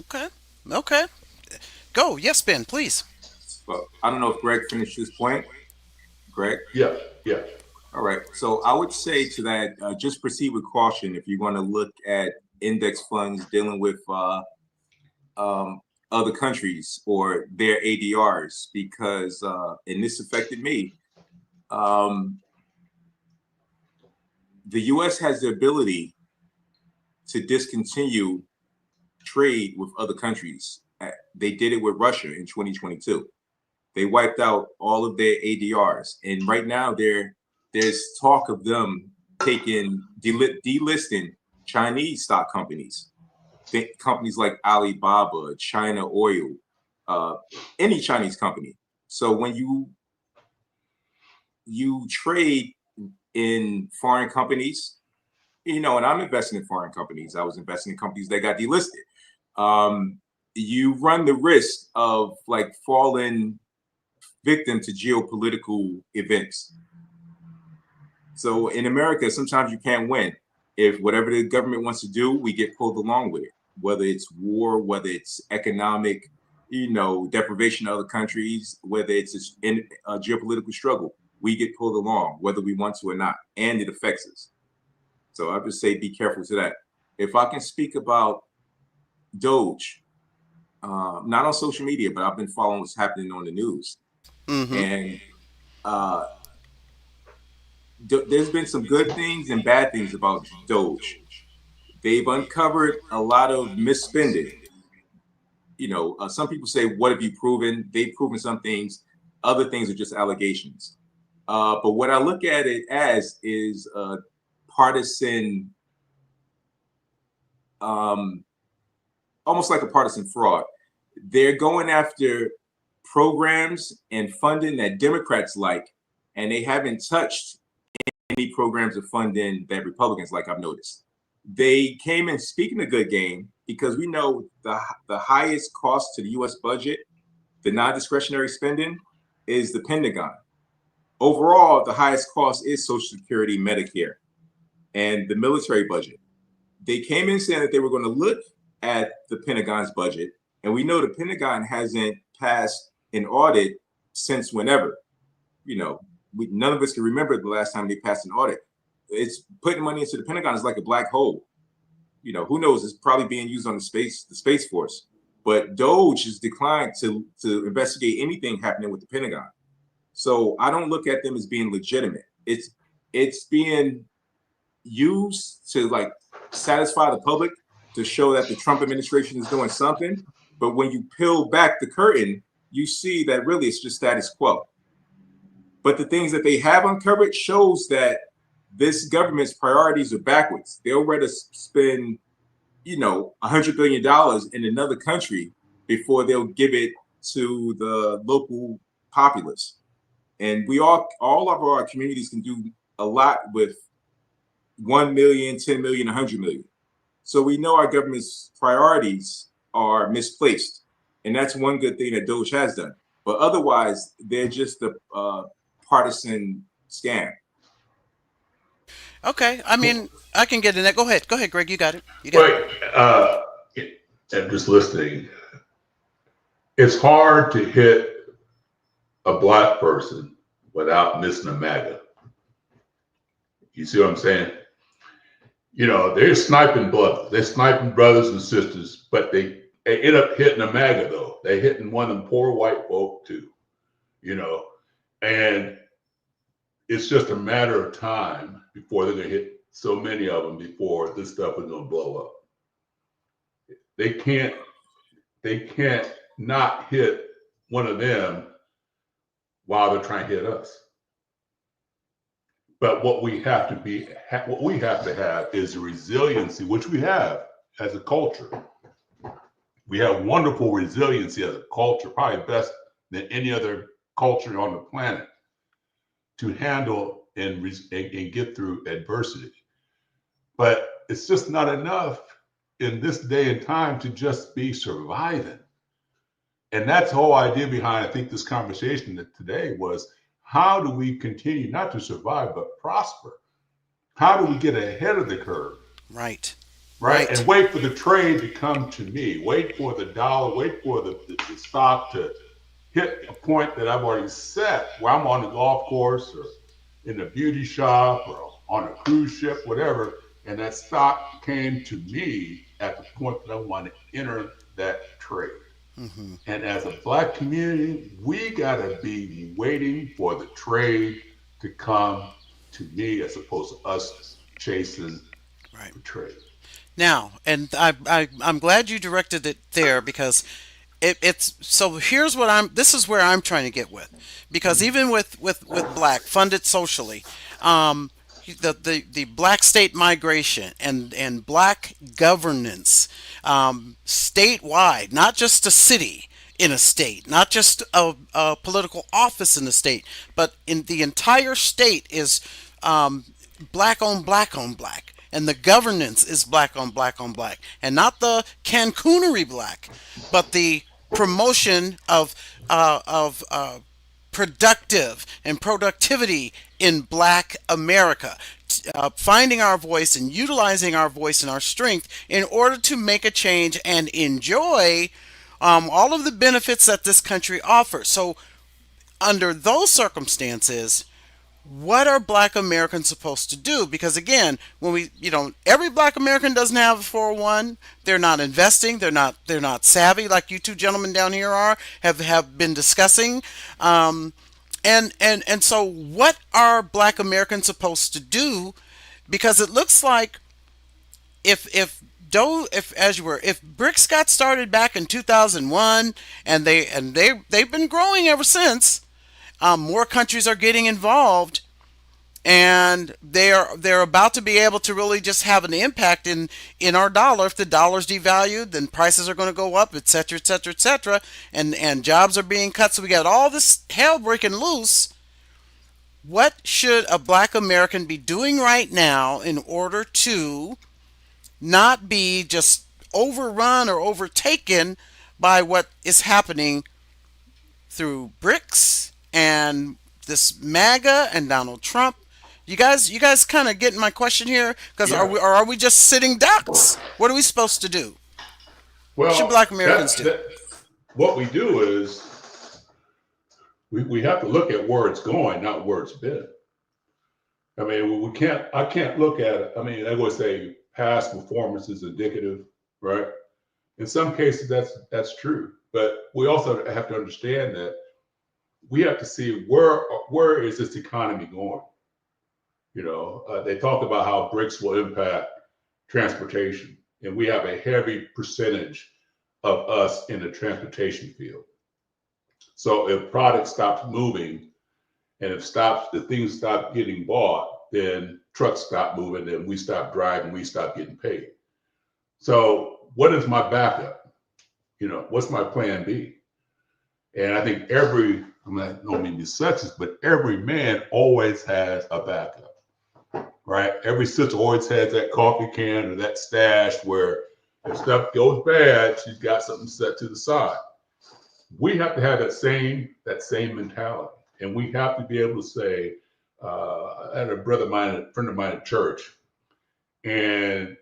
[SPEAKER 1] Okay. Okay. Go. Yes, Ben, please.
[SPEAKER 3] But I don't know if Greg finished his point. Greg?
[SPEAKER 4] Yeah, yeah.
[SPEAKER 3] All right. So I would say to that, just proceed with caution if you're going to look at index funds dealing with um, other countries or their ADRs, because, and this affected me, um, the US has the ability to discontinue trade with other countries. They did it with Russia in 2022. They wiped out all of their ADRs, and right now there's talk of them taking delisting Chinese stock companies, companies like Alibaba, China Oil, uh, any Chinese company. So when you trade in foreign companies, and I'm investing in foreign companies. I was investing in companies that got delisted. Um, you run the risk of like falling victim to geopolitical events. So in America, sometimes you can't win. If whatever the government wants to do, we get pulled along with it. Whether it's war, whether it's economic, deprivation of other countries, whether it's a geopolitical struggle, we get pulled along, whether we want to or not, and it affects us. So I just say be careful to that. If I can speak about DOGE, not on social media, but I've been following what's happening on the news,
[SPEAKER 1] Mm-hmm.
[SPEAKER 3] and uh, there's been some good things and bad things about DOGE. They've uncovered a lot of misspending. Some people say, "What have you proven?" They've proven some things. Other things are just allegations. But what I look at it as is a partisan, um, almost like a partisan fraud. They're going after programs and funding that Democrats like, and they haven't touched any programs of funding that Republicans like. I've noticed they came in speaking a good game because we know the highest cost to the U.S. budget, the non-discretionary spending, is the Pentagon. Overall, the highest cost is Social Security, Medicare, and the military budget. They came in saying that they were going to look at the Pentagon's budget, and we know the Pentagon hasn't passed an audit since whenever. You know, none of us can remember the last time they passed an audit. It's putting money into the Pentagon is like a black hole. You know, who knows? It's probably being used on the Space Force. But DOGE has declined to investigate anything happening with the Pentagon. So I don't look at them as being legitimate. It's being used to like satisfy the public to show that the Trump administration is doing something. But when you peel back the curtain, you see that really it's just status quo. But the things that they have uncovered shows that this government's priorities are backwards. They'll rather spend, $100 billion in another country before they'll give it to the local populace. And we all of our communities can do a lot with 1 million, 10 million, 100 million. So we know our government's priorities are misplaced. And that's one good thing that DOGE has done. But otherwise, they're just a partisan scam.
[SPEAKER 1] Okay, I mean, I can get in that. Go ahead, Greg. You got it. You got it.
[SPEAKER 4] But and just listening, it's hard to hit a black person without missing a MAGA. You see what I'm saying? They're sniping brothers. They're sniping brothers and sisters, but they end up hitting a MAGA though. They're hitting one of them poor white folk too. And it's just a matter of time before they're gonna hit so many of them before this stuff is gonna blow up. They can't not hit one of them while they're trying to hit us. But what we have to have is resiliency, which we have as a culture. We have wonderful resiliency as a culture, probably best than any other culture on the planet, to handle and get through adversity. But it's just not enough in this day and time to just be surviving. And that's the whole idea behind, I think, this conversation today was, how do we continue not to survive, but prosper? How do we get ahead of the curve?
[SPEAKER 1] Right.
[SPEAKER 4] Right. And wait for the trade to come to me. Wait for the dollar, wait for the stock to hit a point that I've already set, where I'm on the golf course or in a beauty shop or on a cruise ship, whatever. And that stock came to me at the point that I want to enter that trade. Mm-hmm. And as a black community, we got to be waiting for the trade to come to me as opposed to us chasing the trade.
[SPEAKER 1] Now, and I'm glad you directed it there, because it's so here's what this is where I'm trying to get with, because even with black funded socially, the black state migration and black governance, statewide, not just a city in a state, not just a political office in the state, but in the entire state is black on black on black. And the governance is black on black on black. And not the Cancoonery black, but the promotion of productive and productivity in black America. Finding our voice and utilizing our voice and our strength in order to make a change and enjoy all of the benefits that this country offers. So, under those circumstances, what are black Americans supposed to do? Because again, when every black American doesn't have a 401. They're not investing. They're not savvy like you two gentlemen down here have been discussing. And so what are black Americans supposed to do? Because it looks like if BRICS got started back in 2001 and they've been growing ever since, more countries are getting involved, and they're about to be able to really just have an impact in our dollar. If the dollar's devalued, then prices are going to go up, etc., etc., etc., and jobs are being cut. So we got all this hell breaking loose. What should a black American be doing right now in order to not be just overrun or overtaken by what is happening through BRICS and this MAGA and Donald Trump? You guys kind of getting my question here? Because
[SPEAKER 4] Yeah.
[SPEAKER 1] are we just sitting ducks? What are we supposed to do? What should
[SPEAKER 4] Well,
[SPEAKER 1] Black Americans do?
[SPEAKER 4] what we do is we have to look at where it's going, not where it's been. I mean, I can't look at it. I mean, I would say past performance is indicative, right? In some cases, that's true. But we also have to understand that we have to see where is this economy going. They talked about how BRICS will impact transportation, and we have a heavy percentage of us in the transportation field. So if product stops moving, and if the things stop getting bought, then trucks stop moving, and we stop driving, we stop getting paid. So what is my backup? What's my plan B? And I think I don't mean to be sexist, but every man always has a backup, right? Every sister always has that coffee can or that stash where if stuff goes bad, she's got something set to the side. We have to have that same mentality, and we have to be able to say, I had a friend of mine at church, and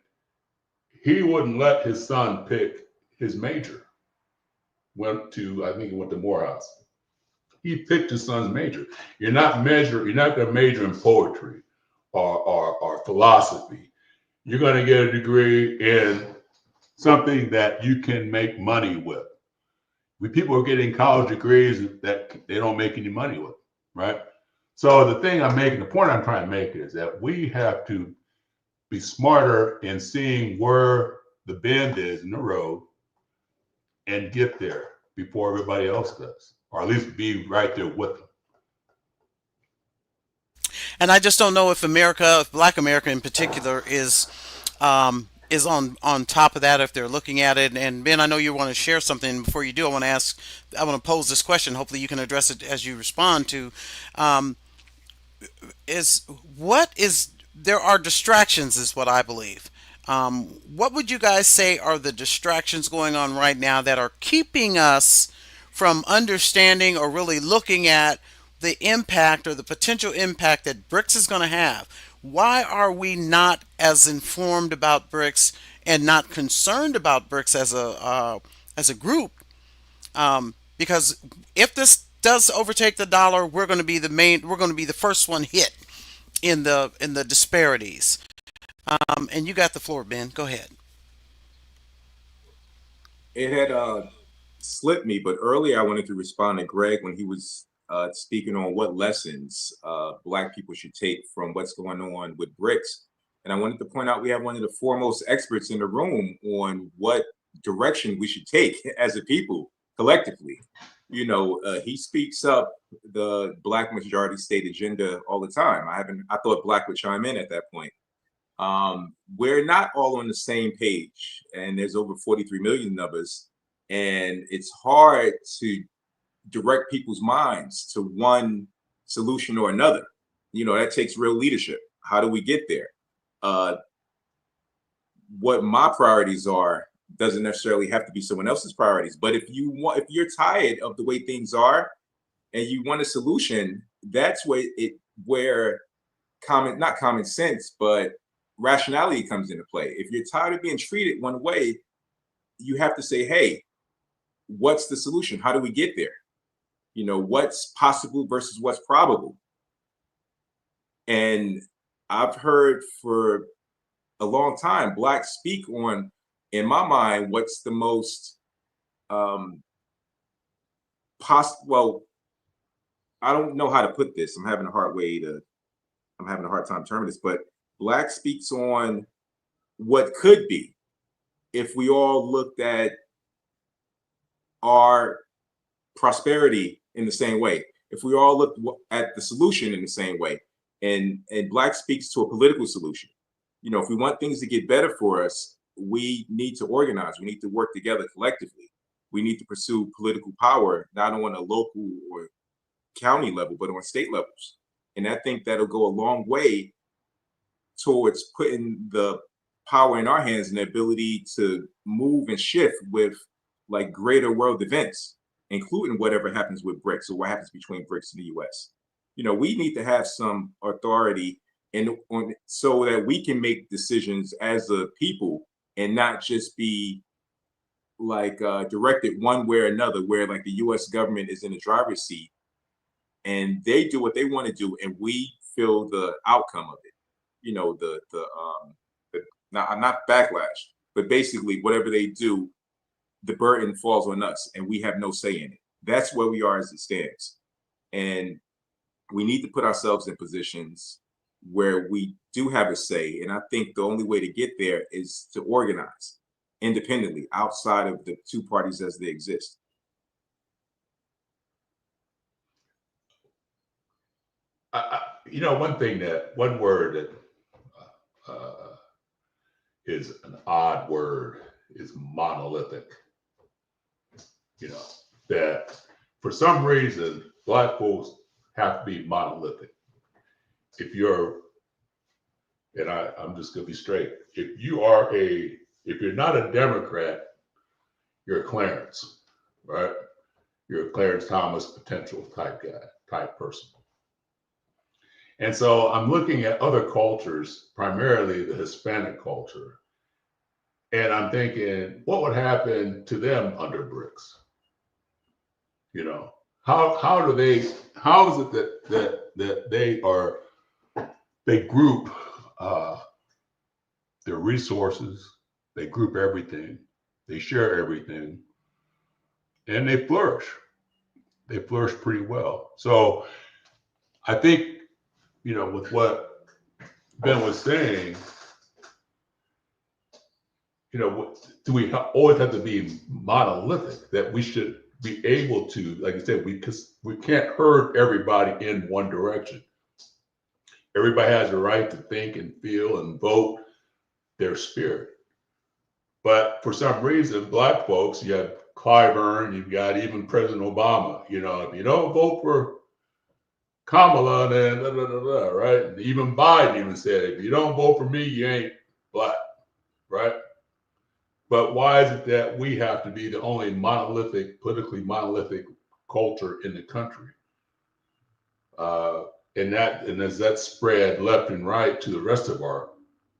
[SPEAKER 4] he wouldn't let his son pick his major. I think he went to Morehouse. He picked his son's major. You're not going to major in poetry or philosophy. You're going to get a degree in something that you can make money with. People are getting college degrees that they don't make any money with, right? So the point I'm trying to make is that we have to be smarter in seeing where the bend is in the road and get there before everybody else does, or at least be right there with them.
[SPEAKER 1] And I just don't know if Black America in particular, is on top of that, if they're looking at it. And Ben, I know you want to share something. Before you do, I want to pose this question. Hopefully, you can address it as you respond to. Um, is what is There are distractions, is what I believe. What would you guys say are the distractions going on right now that are keeping us from understanding or really looking at the impact or the potential impact that BRICS is going to have? Why are we not as informed about BRICS and not concerned about BRICS as a group? Because if this does overtake the dollar, we're going to be we're going to be the first one hit in the disparities. And you got the floor, Ben. Go ahead.
[SPEAKER 3] It had slipped me, but earlier I wanted to respond to Greg when he was speaking on what lessons Black people should take from what's going on with BRICS. And I wanted to point out we have one of the foremost experts in the room on what direction we should take as a people collectively. He speaks up the Black majority state agenda all the time. I thought Black would chime in at that point. We're not all on the same page, and there's over 43 million of us, and it's hard to direct people's minds to one solution or another. That takes real leadership. How do we get there? What my priorities are doesn't necessarily have to be someone else's priorities. But if you're tired of the way things are and you want a solution, that's where not common sense, but rationality comes into play. If you're tired of being treated one way, you have to say, hey, what's the solution? How do we get there? What's possible versus what's probable? And I've heard for a long time Blacks speak on, in my mind, what's the most well, I don't know how to put this. I'm having a hard time terming this, but Black speaks on what could be if we all looked at our prosperity in the same way. if we all look at the solution in the same way, and Black speaks to a political solution. If we want things to get better for us, we need to organize. We need to work together collectively. We need to pursue political power, not on a local or county level, but on state levels. And I think that'll go a long way towards putting the power in our hands and the ability to move and shift with like greater world events, including whatever happens with BRICS or what happens between BRICS and the US. We need to have some authority so that we can make decisions as a people and not just be like directed one way or another, where like the US government is in the driver's seat and they do what they want to do and we feel the outcome of it. Not backlash, but basically whatever they do, the burden falls on us and we have no say in it. That's where we are as it stands. And we need to put ourselves in positions where we do have a say. And I think the only way to get there is to organize independently outside of the two parties as they exist.
[SPEAKER 4] One word that is an odd word is monolithic. That for some reason, Black folks have to be monolithic. If you're, and I'm just gonna be straight, if you're not a Democrat, you're a Clarence, right? You're a Clarence Thomas potential type guy, type person. And so I'm looking at other cultures, primarily the Hispanic culture, and I'm thinking, what would happen to them under BRICS? How is it that they group their resources, they group everything, they share everything, and they flourish. They flourish pretty well. So I think, with what Ben was saying, do we always have to be monolithic? That we should be able to, like I said, because we can't herd everybody in one direction. Everybody has a right to think and feel and vote their spirit. But for some reason, Black folks, you have Clyburn, you've got even President Obama, if you don't vote for Kamala, then right? And even Biden even said, if you don't vote for me, you ain't Black, right? But why is it that we have to be the only politically monolithic culture in the country? And as that spread left and right to the rest of our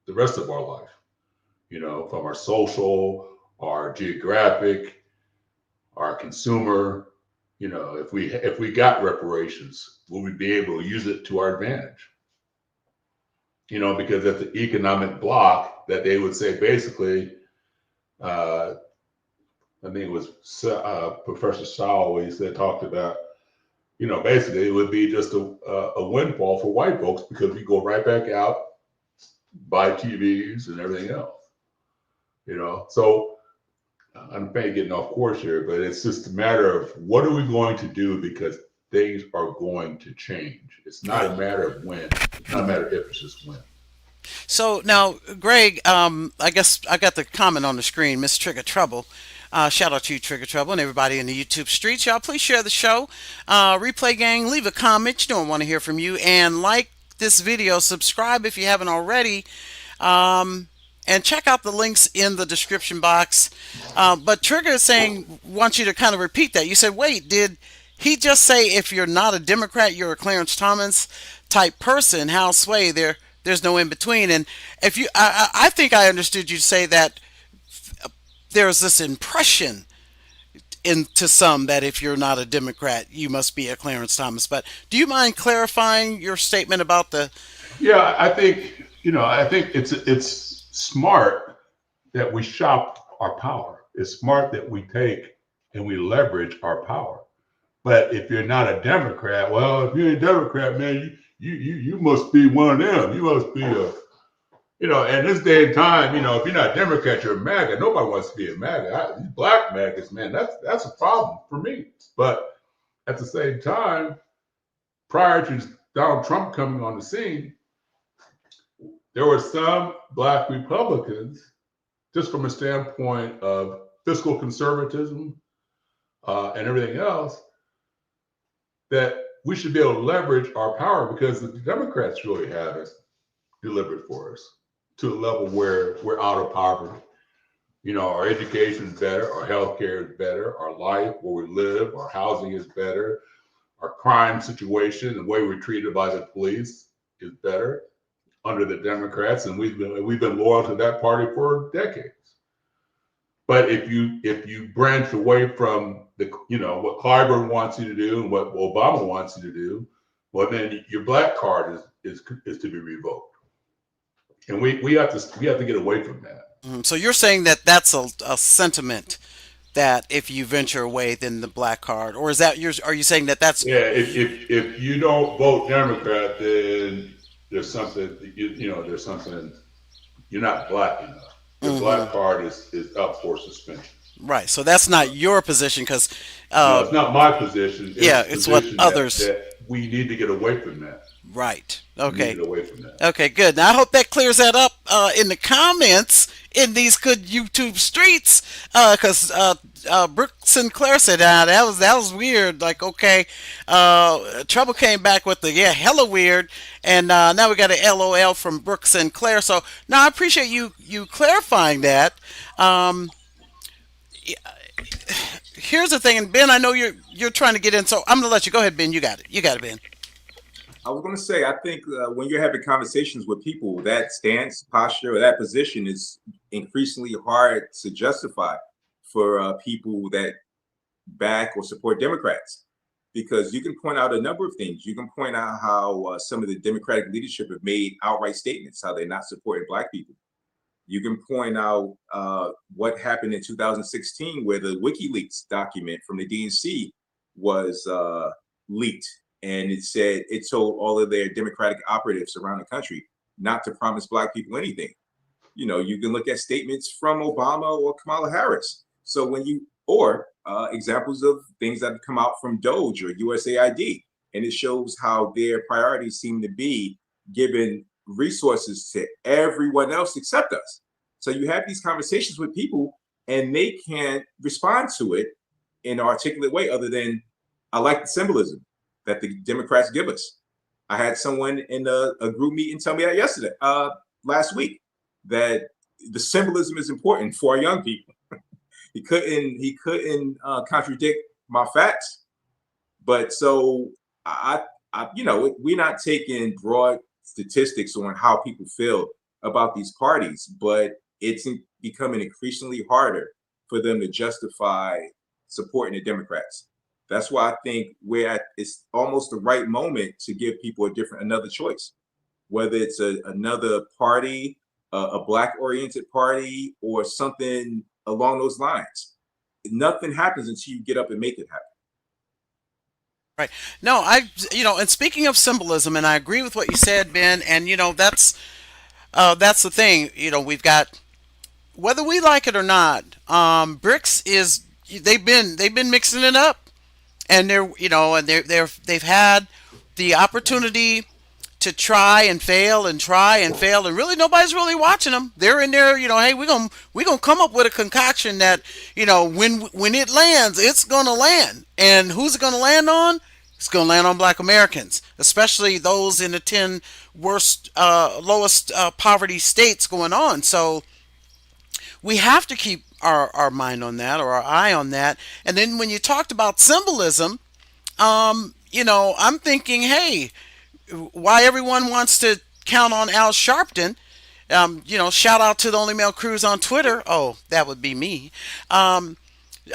[SPEAKER 4] life, from our social, our geographic, our consumer, if we got reparations, will we be able to use it to our advantage? Because at the economic block that they would say basically, I think it was Professor Sowell, he talked about, basically it would be just a windfall for white folks because we go right back out, buy TVs and everything else. So I'm maybe getting off course here, but it's just a matter of what are we going to do, because things are going to change. It's not a matter of when, it's not a matter of if, it's just when.
[SPEAKER 1] So now, Greg, I guess I got the comment on the screen, Miss Trigger Trouble. Shout out to you, Trigger Trouble, and everybody in the YouTube streets. Y'all, please share the show. Replay gang, leave a comment. You know I want to hear from you. And like this video, subscribe if you haven't already. And check out the links in the description box. But Trigger is saying, wants you to kind of repeat that. You said, wait, did he just say if you're not a Democrat, you're a Clarence Thomas type person? How sway there's no in between. And if you, I think I understood you say that there's this impression into some that if you're not a Democrat, you must be a Clarence Thomas. But do you mind clarifying your statement about the?
[SPEAKER 4] Yeah, I think it's smart that we shop our power. It's smart that we take and we leverage our power. But if you're not a Democrat, well, if you're a Democrat, man, you must be one of them. You must be in this day and time, if you're not a Democrat, you're a MAGA. Nobody wants to be a MAGA. These black MAGAs, man, that's a problem for me. But at the same time, prior to Donald Trump coming on the scene, there were some black Republicans, just from a standpoint of fiscal conservatism and everything else, that we should be able to leverage our power because the Democrats really haven't delivered for us to a level where we're out of poverty. You know, our education is better, our healthcare is better, our life, where we live, our housing is better, our crime situation, the way we're treated by the police is better under the Democrats, and we've been loyal to that party for decades. But if you branch away from the what Clyburn wants you to do and what Obama wants you to do, well then your black card is to be revoked, and we have to get away from that.
[SPEAKER 1] So you're saying that that's a sentiment that if you venture away, then the black card, or is that are you saying that that's
[SPEAKER 4] Yeah, if you don't vote Democrat, then there's something there's something you're not black enough. Your
[SPEAKER 1] hmm
[SPEAKER 4] black card is up for suspension.
[SPEAKER 1] right? So that's not your position because,
[SPEAKER 4] No,
[SPEAKER 1] uh,
[SPEAKER 4] it's not my position. It's
[SPEAKER 1] yeah,
[SPEAKER 4] a
[SPEAKER 1] it's what
[SPEAKER 4] position that
[SPEAKER 1] others.
[SPEAKER 4] we need to get away from that.
[SPEAKER 1] Right.
[SPEAKER 4] We need to
[SPEAKER 1] Okay.
[SPEAKER 4] get away from that.
[SPEAKER 1] Okay. Good. Now I hope that clears that up in the comments in these good YouTube streets because Brooke Sinclair said that was weird. Like okay, Trouble came back with the yeah hella weird, and now we got a LOL from Brooke Sinclair. So now I appreciate you clarifying that. Um, Here's the thing, and Ben, I know you're trying to get in, so I'm gonna let you go ahead, Ben. You got it. You got it, Ben.
[SPEAKER 3] I was going to say, I think when you're having conversations with people, that stance, posture, or that position is increasingly hard to justify for people that back or support Democrats, because you can point out a number of things. You can point out how some of the Democratic leadership have made outright statements, how they're not supporting Black people. You can point out what happened in 2016, where the WikiLeaks document from the DNC was leaked, and it told all of their Democratic operatives around the country not to promise Black people anything. You can look at statements from Obama or Kamala Harris. So or examples of things that have come out from DOGE or USAID, and it shows how their priorities seem to be giving resources to everyone else except us. So you have these conversations with people, and they can't respond to it in an articulate way other than, I like the symbolism that the Democrats give us. I had someone in a group meeting tell me that last week, that the symbolism is important for our young people. He couldn't contradict my facts, but so we're not taking broad statistics on how people feel about these parties, but it's becoming increasingly harder for them to justify supporting the Democrats. That's why I think it's almost the right moment to give people another choice, whether it's another party, a Black-oriented party, or something along those lines. Nothing happens until you get up and make it happen.
[SPEAKER 1] Right. No, and speaking of symbolism, and I agree with what you said, Ben, and that's the thing. We've got whether we like it or not. BRICS is they've been mixing it up, and they've had the opportunity to try and fail and try and fail, and really nobody's really watching them. They're in there, hey, we're gonna come up with a concoction that when it lands, it's gonna land, and who's it gonna land on? It's gonna land on Black Americans, especially those in the 10 worst, lowest poverty states going on. So we have to keep our mind on that, or our eye on that. And then when you talked about symbolism, I'm thinking, hey, why everyone wants to count on Al Sharpton. Shout out to the only male Cruz on Twitter. Oh, that would be me.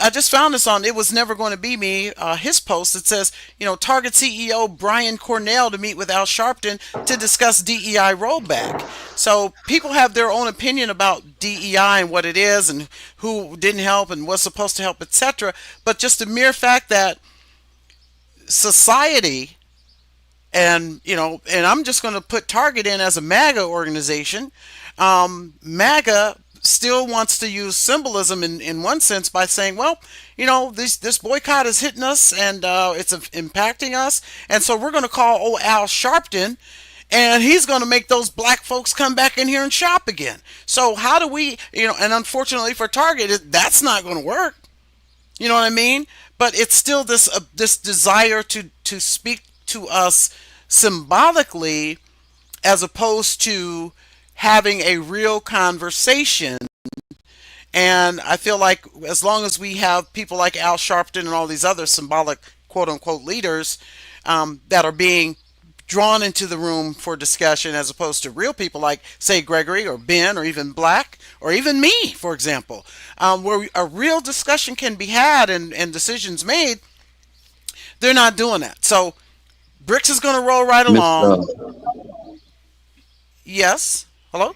[SPEAKER 1] I just found this on It Was Never Going to Be Me, his post. It says, Target CEO Brian Cornell to meet with Al Sharpton to discuss DEI rollback. So people have their own opinion about DEI and what it is and who didn't help and was supposed to help, etc. But just the mere fact that society, and I'm just going to put Target in as a MAGA organization. MAGA still wants to use symbolism in one sense by saying, well, this boycott is hitting us and it's impacting us. And so we're going to call old Al Sharpton and he's going to make those black folks come back in here and shop again. So how do we, and unfortunately for Target, that's not going to work. You know what I mean? But it's still this desire to speak to us symbolically as opposed to having a real conversation. And I feel like as long as we have people like Al Sharpton and all these other symbolic quote unquote leaders that are being drawn into the room for discussion as opposed to real people like, say, Gregory or Ben or even Black or even me, for example, where a real discussion can be had and decisions made, they're not doing that. So BRICS is going to roll right
[SPEAKER 2] Miss,
[SPEAKER 1] along. Yes. Hello?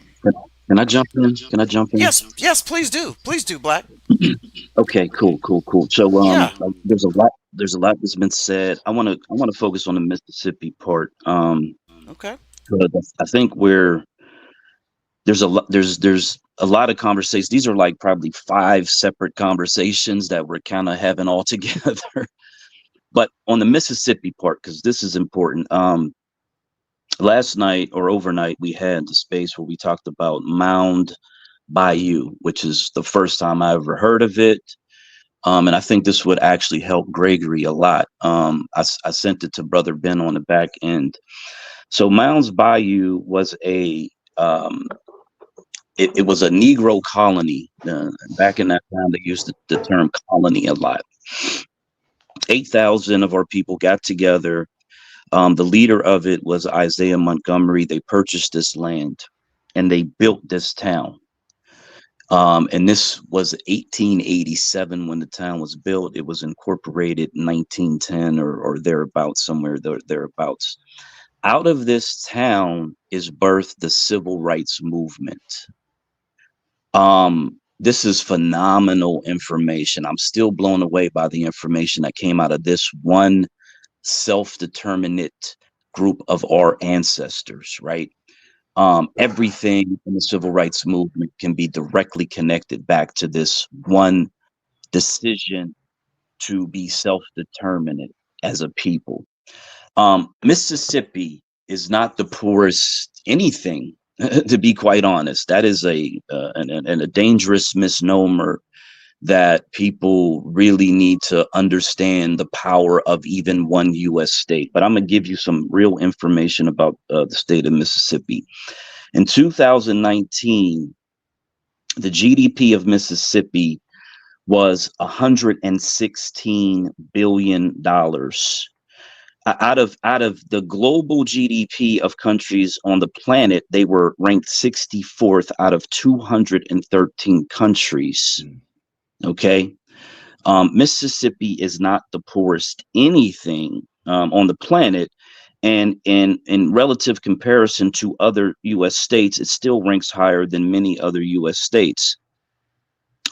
[SPEAKER 2] can I jump in? Can I jump in?
[SPEAKER 1] Yes. Yes, please do. Please do, Black.
[SPEAKER 2] Okay, cool. So,
[SPEAKER 1] Yeah.
[SPEAKER 2] there's a lot that's been said. I want to focus on the Mississippi part.
[SPEAKER 1] Okay.
[SPEAKER 2] But I think there's a lot of conversations. These are like probably five separate conversations that we're kind of having all together. But on the Mississippi part, because this is important. Last night or overnight, we had the space where we talked about Mound Bayou, which is the first time I ever heard of it. And I think this would actually help Gregory a lot. I sent it to Brother Ben on the back end. So Mounds Bayou was it was a Negro colony. Back in that time, they used the term colony a lot. 8,000 of our people got together. The leader of it was Isaiah Montgomery. They purchased this land and they built this town. And this was 1887 when the town was built. It was incorporated in 1910 or thereabouts, somewhere thereabouts. Out of this town is birthed the civil rights movement. This is phenomenal information. I'm still blown away by the information that came out of this one self-determinate group of our ancestors, right? Everything in the civil rights movement can be directly connected back to this one decision to be self-determinate as a people. Mississippi is not the poorest anything, to be quite honest. That is a dangerous misnomer that people really need to understand the power of even one U.S. state. But I'm going to give you some real information about the state of Mississippi. In 2019, the GDP of Mississippi was $116 billion. Out of the global GDP of countries on the planet, they were ranked 64th out of 213 countries. Okay. Mississippi is not the poorest anything on the planet. And in relative comparison to other U.S. states, it still ranks higher than many other U.S. states.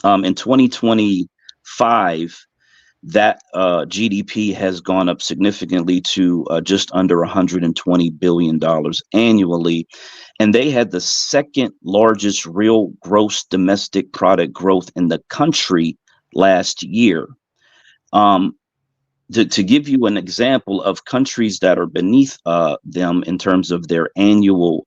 [SPEAKER 2] In 2025, that GDP has gone up significantly to just under $120 billion annually. And they had the second largest real gross domestic product growth in the country last year. To give you an example of countries that are beneath them in terms of their annual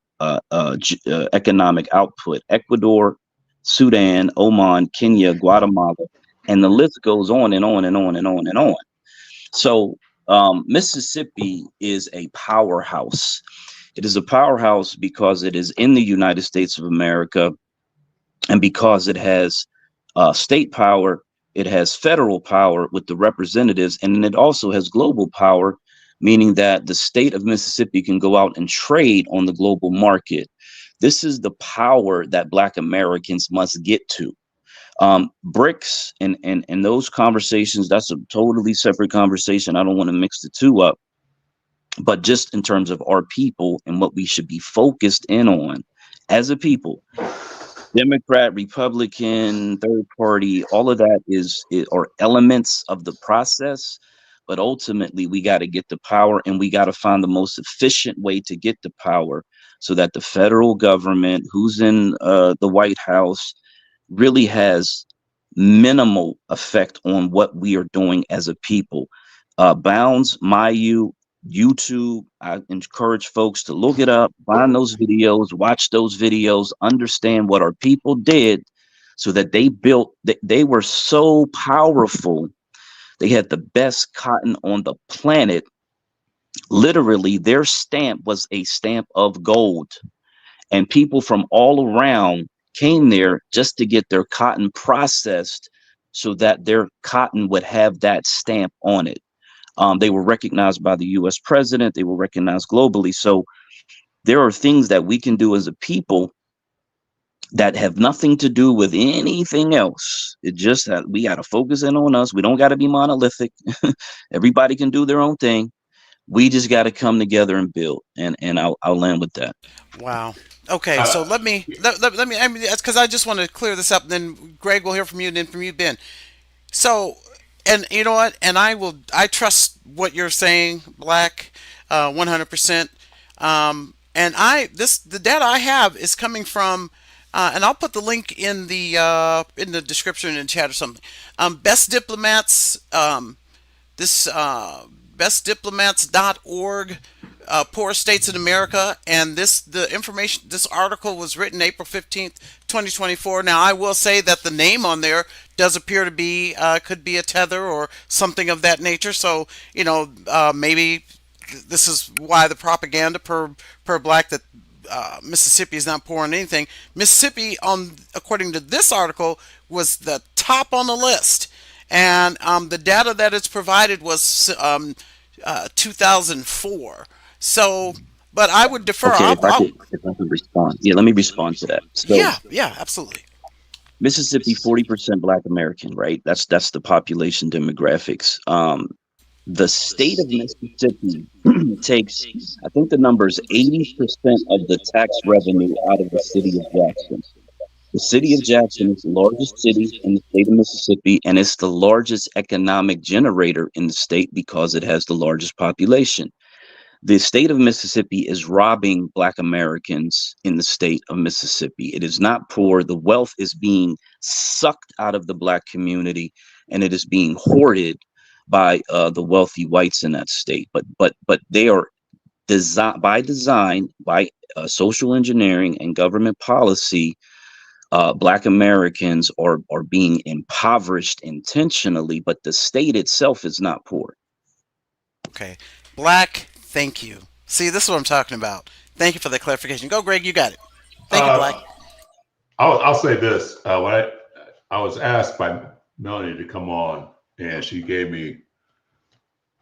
[SPEAKER 2] economic output: Ecuador, Sudan, Oman, Kenya, Guatemala, and the list goes on and on and on and on and on. So Mississippi is a powerhouse. It is a powerhouse because it is in the United States of America, and because it has state power, it has federal power with the representatives, and it also has global power, meaning that the state of Mississippi can go out and trade on the global market. This is the power that Black Americans must get to. BRICS and those conversations, that's a totally separate conversation. I don't want to mix the two up. But just in terms of our people and what we should be focused in on as a people, Democrat, Republican, third party, all of that are elements of the process. But ultimately, we got to get the power, and we got to find the most efficient way to get the power so that the federal government, who's in the White House, really has minimal effect on what we are doing as a people. Bounds, Mayu, YouTube, I encourage folks to look it up, find those videos, watch those videos, understand what our people did so that they built, they were so powerful. They had the best cotton on the planet. Literally, their stamp was a stamp of gold, and people from all around came there just to get their cotton processed so that their cotton would have that stamp on it. They were recognized by the US president, they were recognized globally. So there are things that we can do as a people that have nothing to do with anything else. It just that we got to focus in on us. We don't got to be monolithic. Everybody can do their own thing. We just got to come together and build. And I'll land with that.
[SPEAKER 1] Wow. Okay, so
[SPEAKER 4] Uh,
[SPEAKER 1] let me. I mean, that's because I just want to clear this up. And then Greg will hear from you, and then from you, Ben. So, and you know what? And I will. I trust what you're saying, Black, 100%. And the data I have is coming from, and I'll put the link in the description in chat or something. Best diplomats. This bestdiplomats.org, poor states in America, and the information, this article was written April 15th, 2024. Now I will say that the name on there does appear to be could be a tether or something of that nature, so maybe this is why the propaganda per Black that Mississippi is not poor in anything. Mississippi, on according to this article, was the top on the list, and the data that it's provided was 2004. So, but I would defer.
[SPEAKER 2] Okay, if I could respond. Yeah, let me respond to that. So
[SPEAKER 1] Yeah, yeah, absolutely.
[SPEAKER 2] Mississippi, 40% Black American, right? That's the population demographics. The state of Mississippi takes, I think the number is 80% of the tax revenue out of the city of Jackson. The city of Jackson is the largest city in the state of Mississippi, and it's the largest economic generator in the state because it has the largest population. The state of Mississippi is robbing Black Americans in the state of Mississippi. It is not poor. The wealth is being sucked out of the Black community, and it is being hoarded by the wealthy whites in that state. But they are design by social engineering and government policy. Black Americans are being impoverished intentionally, but the state itself is not poor.
[SPEAKER 1] Okay, Black. Thank you. See, this is what I'm talking about. Thank you for the clarification. Go, Greg. You got it. Thank you, Black.
[SPEAKER 4] uh, I'll say this. When I was asked by Melanie to come on, and she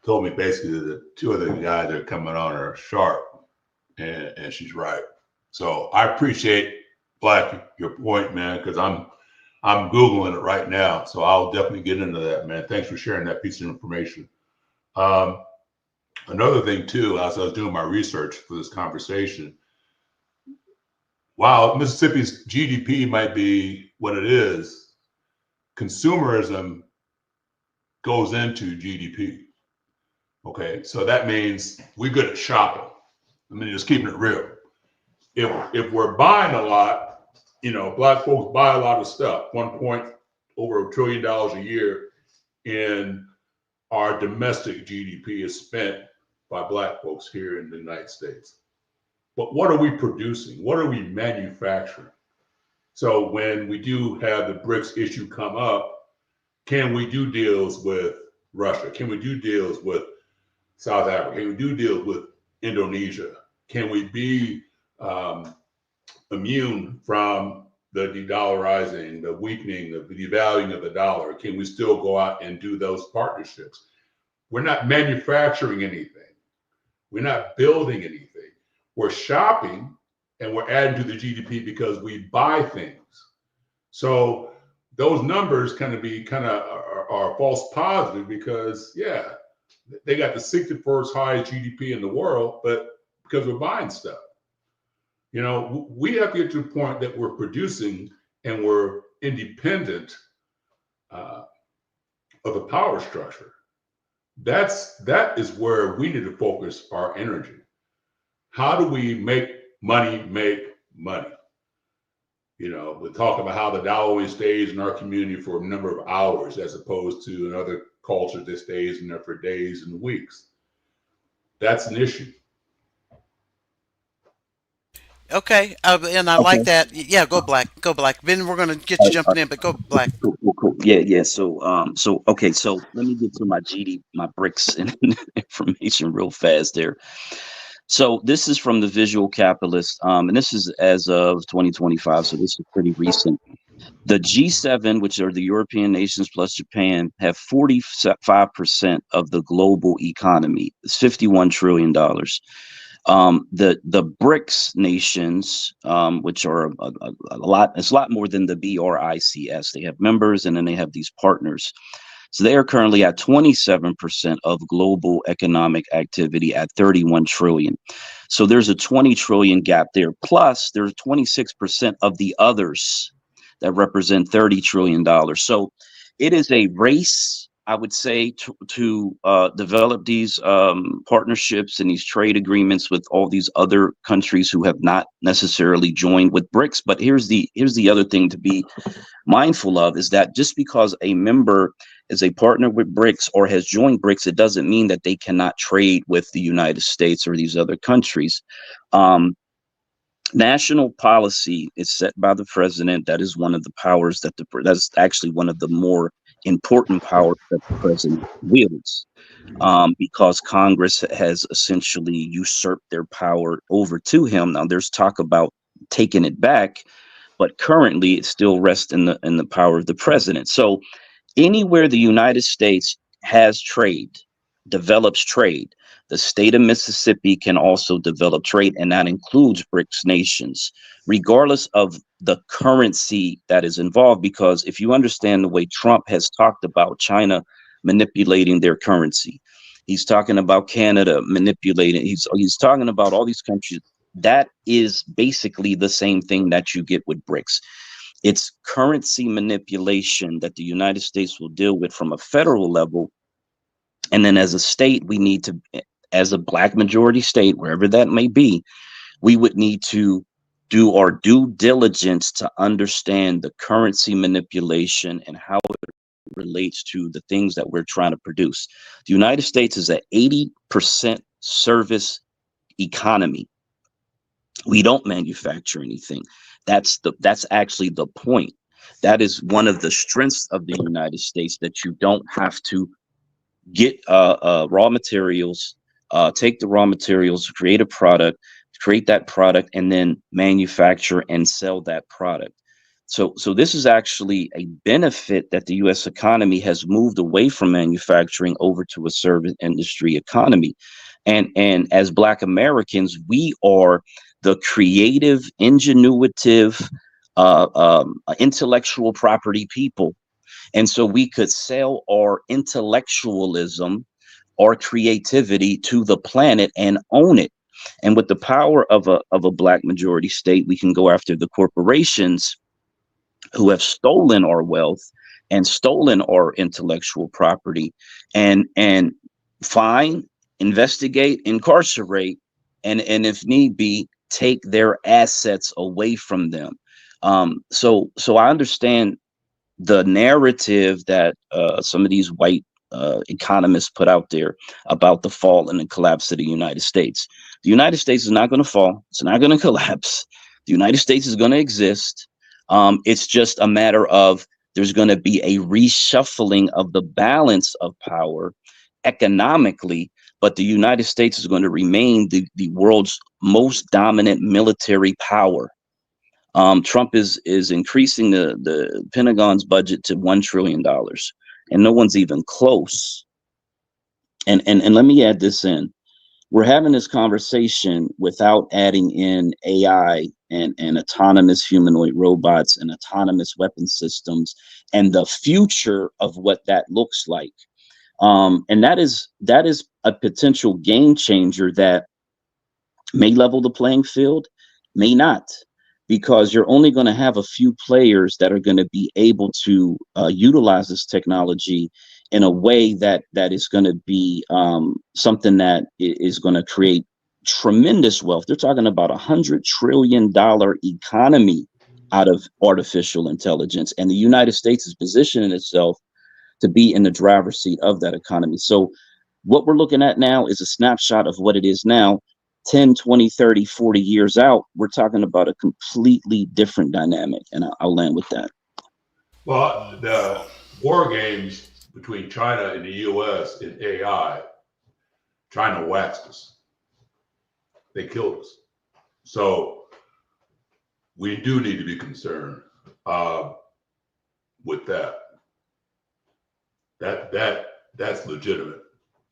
[SPEAKER 4] told me basically that two of the guys that are coming on are sharp, and she's right. So I appreciate Black your point, man, because I'm Googling it right now. So I'll definitely get into that, man. Thanks for sharing that piece of information. Um, Another thing too, as I was doing my research for this conversation, while Mississippi's GDP might be what it is, consumerism goes into GDP. Okay, so that means we're good at shopping. I mean, just keeping it real. If we're buying a lot, Black folks buy a lot of stuff. Over $1 trillion a year in our domestic GDP is spent by Black folks here in the United States. But what are we producing? What are we manufacturing? So when we do have the BRICS issue come up, can we do deals with Russia? Can we do deals with South Africa? Can we do deals with Indonesia? Can we be immune from the de-dollarizing, the weakening, the devaluing of the dollar? Can we still go out and do those partnerships? We're not manufacturing anything. We're not building anything. We're shopping and we're adding to the GDP because we buy things. So those numbers are false positive because, yeah, they got the 61st highest GDP in the world, but because we're buying stuff. We have to get to the point that we're producing and we're independent of the power structure. That is where we need to focus our energy. How do we make money make money? We talk about how the dollar always stays in our community for a number of hours, as opposed to another culture that stays in there for days and weeks. That's an issue.
[SPEAKER 1] Okay, and I like
[SPEAKER 2] Okay.
[SPEAKER 1] that. Yeah, go black, go black. Then we're gonna get you
[SPEAKER 2] All right,
[SPEAKER 1] jumping in, but go black.
[SPEAKER 2] cool, cool, cool. Yeah, yeah. So okay. So let me get to my my BRICS and information real fast there. So this is from the Visual Capitalist, and this is as of 2025. So this is pretty recent. The G7, which are the European nations plus Japan, have 45% of the global economy. It's $51 trillion. The BRICS nations, which are a lot, it's a lot more than the BRICS. They have members and then they have these partners. So they are currently at 27% of global economic activity at 31 trillion. So there's a 20 trillion gap there. Plus, there's 26% of the others that represent $30 trillion. So it is a race, I would say, to develop these partnerships and these trade agreements with all these other countries who have not necessarily joined with BRICS. But here's the other thing to be mindful of is that just because a member is a partner with BRICS or has joined BRICS, it doesn't mean that they cannot trade with the United States or these other countries. Um, National policy is set by the president. That is one of the powers that's actually one of the more important powers that the president wields, because Congress has essentially usurped their power over to him. Now, there's talk about taking it back, but currently it still rests in the power of the president. So anywhere the United States has trade, develops trade, the state of Mississippi can also develop trade, and that includes BRICS nations, regardless of the currency that is involved. Because if you understand the way Trump has talked about China manipulating their currency, he's talking about Canada manipulating, he's talking about all these countries. That is basically the same thing that you get with BRICS. It's currency manipulation that the United States will deal with from a federal level. And then as a state, we need to, as a black majority state, wherever that may be, we would need to do our due diligence to understand the currency manipulation and how it relates to the things that we're trying to produce. The United States is an 80% service economy. We don't manufacture anything. That's actually the point. That is one of the strengths of the United States, that you don't have to get raw materials, take the raw materials, create a product, create that product, and then manufacture and sell that product. So this is actually a benefit that the U.S. economy has moved away from manufacturing over to a service industry economy. And as Black Americans, we are the creative, ingenuitive, intellectual property people. And so we could sell our intellectualism, our creativity to the planet and own it. And with the power of a black majority state, we can go after the corporations who have stolen our wealth and stolen our intellectual property, and fine, investigate, incarcerate, and if need be, take their assets away from them. So I understand the narrative that some of these white economists put out there about the fall and the collapse of the United States. The United States is not going to fall. It's not going to collapse. The United States is going to exist. It's just a matter of there's going to be a reshuffling of the balance of power economically, but the United States is going to remain the world's most dominant military power. Trump is increasing the Pentagon's budget to $1 trillion, and no one's even close. And let me add this in. We're having this conversation without adding in AI and autonomous humanoid robots and autonomous weapon systems and the future of what that looks like. And that is a potential game changer that may level the playing field, may not, because you're only going to have a few players that are going to be able to utilize this technology in a way that is going to be something that is going to create tremendous wealth. They're talking about $100 trillion economy out of artificial intelligence. And the United States is positioning itself to be in the driver's seat of that economy. So what we're looking at now is a snapshot of what it is now. 10, 20, 30, 40 years out, we're talking about a completely different dynamic. And I'll land with that.
[SPEAKER 4] Well, the war games between China and the U.S. in AI, China waxed us. They killed us. So we do need to be concerned with that. That's legitimate.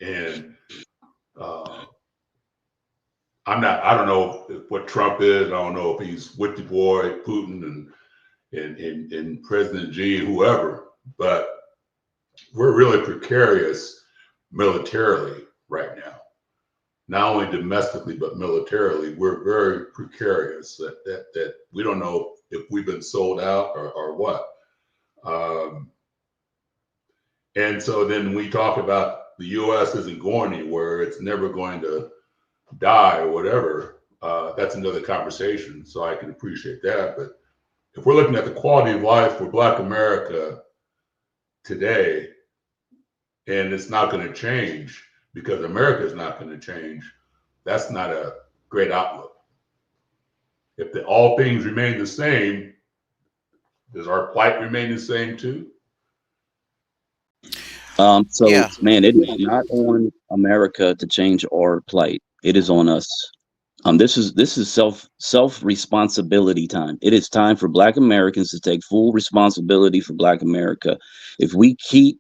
[SPEAKER 4] And I don't know what Trump is. I don't know if he's with the boy Putin and President Xi, whoever, but we're really precarious militarily right now. Not only domestically, but militarily, we're very precarious that we don't know if we've been sold out or what. And so then we talk about the U.S. isn't going anywhere. It's never going to die or whatever. That's another conversation. So I can appreciate that. But if we're looking at the quality of life for Black America today, and it's not going to change because America is not going to change, that's not a great outlook. If all things remain the same, does our plight remain the same too?
[SPEAKER 2] So,
[SPEAKER 1] Yeah.
[SPEAKER 2] man, it is not on America to change our plight. It is on us. This is self responsibility time. It is time for Black Americans to take full responsibility for Black America. If we keep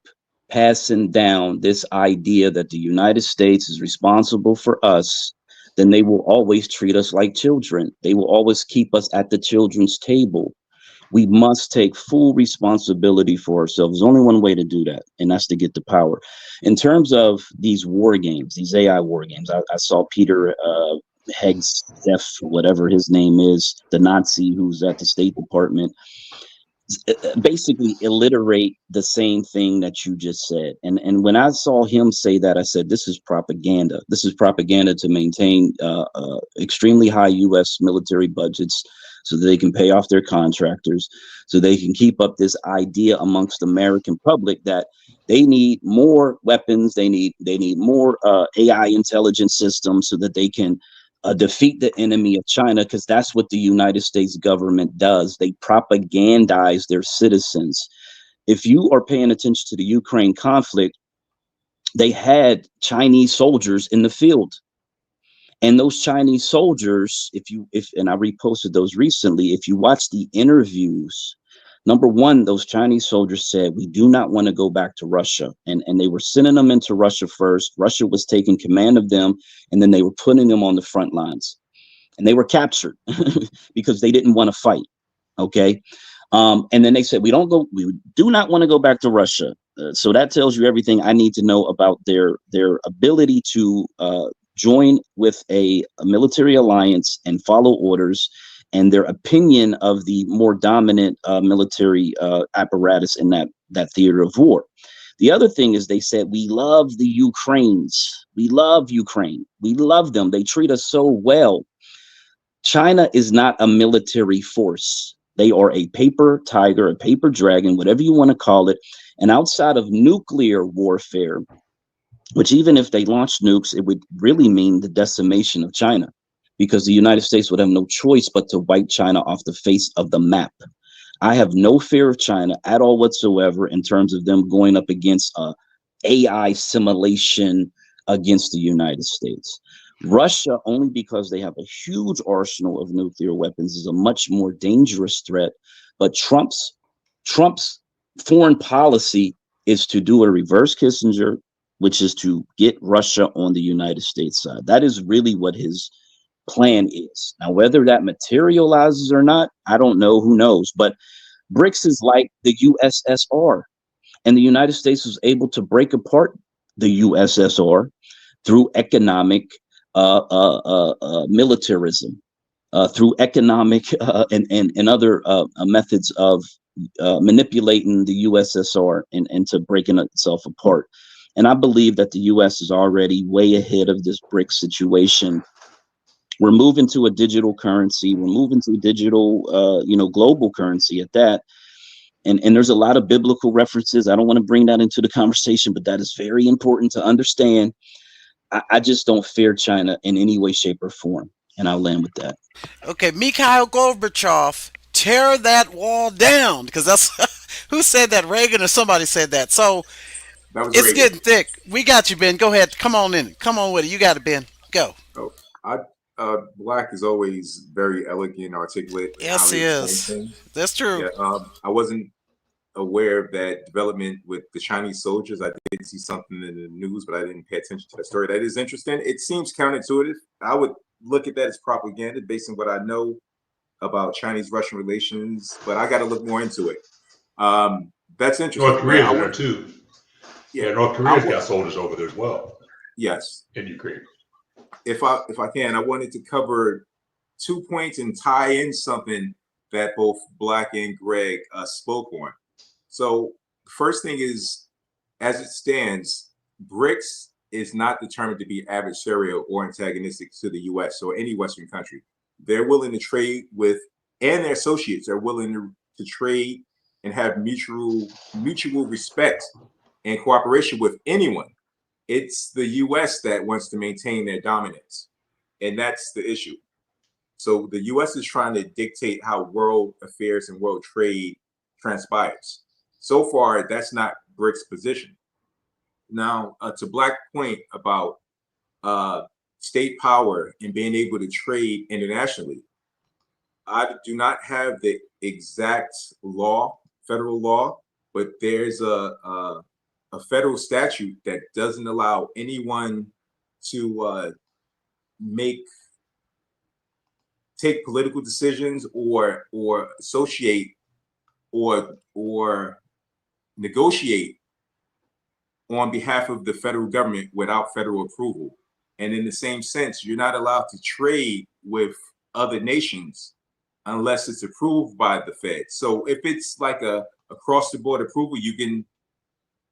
[SPEAKER 2] passing down this idea that the United States is responsible for us, then they will always treat us like children. They will always keep us at the children's table. We must take full responsibility for ourselves. There's only one way to do that, and that's to get the power. In terms of these war games, these AI war games, I saw Peter Hegseth, whatever his name is, the Nazi who's at the State Department, basically alliterate the same thing that you just said. And when I saw him say that, I said, this is propaganda. This is propaganda to maintain extremely high U.S. military budgets so that they can pay off their contractors, so they can keep up this idea amongst the American public that they need more weapons, they need more AI intelligence systems so that they can defeat the enemy of China, because that's what the United States government does. They propagandize their citizens. If you are paying attention to the Ukraine conflict, they had Chinese soldiers in the field. And those Chinese soldiers, and I reposted those recently, if you watch the interviews, number one, those Chinese soldiers said, we do not want to go back to Russia. And they were sending them into Russia first. Russia was taking command of them, and then they were putting them on the front lines. And they were captured because they didn't want to fight. Okay. And then they said, we do not want to go back to Russia. So that tells you everything I need to know about their ability to join with a military alliance and follow orders, and their opinion of the more dominant military apparatus in that theater of war. The other thing is they said, we love the Ukrainians. We love Ukraine. We love them. They treat us so well. China is not a military force. They are a paper tiger, a paper dragon, whatever you want to call it. And outside of nuclear warfare, which even if they launched nukes, it would really mean the decimation of China, because the United States would have no choice but to wipe China off the face of the map. I have no fear of China at all whatsoever in terms of them going up against AI simulation against the United States. Russia, only because they have a huge arsenal of nuclear weapons, is a much more dangerous threat. But Trump's foreign policy is to do a reverse Kissinger, which is to get Russia on the United States side. That is really what his plan is. Now, whether that materializes or not, I don't know. Who knows? But BRICS is like the USSR, and the United States was able to break apart the USSR through economic militarism, through economic and other methods of manipulating the USSR into breaking itself apart. And I believe that the U.S. is already way ahead of this BRICS situation We're moving to a digital currency. We're moving to a digital, global currency at that. And there's a lot of biblical references. I don't want to bring that into the conversation, but that is very important to understand. I just don't fear China in any way, shape, or form. And I'll land with that.
[SPEAKER 1] Okay, Mikhail Gorbachev, tear that wall down, because that's who said that? Reagan or somebody said that. So
[SPEAKER 3] That was
[SPEAKER 1] it's
[SPEAKER 3] Reagan.
[SPEAKER 1] getting thick. We got you, Ben. Go ahead. Come on in. Come on with it. You got it, Ben. Go.
[SPEAKER 3] Oh, I Black is always very elegant, articulate in how
[SPEAKER 1] Yes,
[SPEAKER 3] they
[SPEAKER 1] he
[SPEAKER 3] explain
[SPEAKER 1] is.
[SPEAKER 3] things.
[SPEAKER 1] That's true.
[SPEAKER 3] Yeah, I wasn't aware of that development with the Chinese soldiers. I did see something in the news, but I didn't pay attention to that story. That is interesting. It seems counterintuitive. I would look at that as propaganda based on what I know about Chinese-Russian relations, but I got to look more into it. That's
[SPEAKER 4] North
[SPEAKER 3] interesting. But
[SPEAKER 4] Korea's
[SPEAKER 3] I
[SPEAKER 4] in there
[SPEAKER 3] would,
[SPEAKER 4] too.
[SPEAKER 3] yeah,
[SPEAKER 4] Yeah, North
[SPEAKER 3] I
[SPEAKER 4] Korea's
[SPEAKER 3] would,
[SPEAKER 4] got soldiers over there as well
[SPEAKER 3] yes.
[SPEAKER 4] in Ukraine.
[SPEAKER 3] If I can, I wanted to cover 2 points and tie in something that both Black and Greg spoke on. So the first thing is, as it stands, BRICS is not determined to be adversarial or antagonistic to the U.S. or any Western country. They're willing to trade with, and their associates are willing to trade and have mutual respect and cooperation with anyone. It's the U.S. that wants to maintain their dominance, and that's the issue. So the U.S. is trying to dictate how world affairs and world trade transpires. So far, that's not BRICS' position. Now, to Black point about state power and being able to trade internationally, I do not have the exact law, federal law, but there's a federal statute that doesn't allow anyone to make take political decisions or associate or negotiate on behalf of the federal government without federal approval. And in the same sense, you're not allowed to trade with other nations unless it's approved by the Fed. So if it's like a across the board approval, you can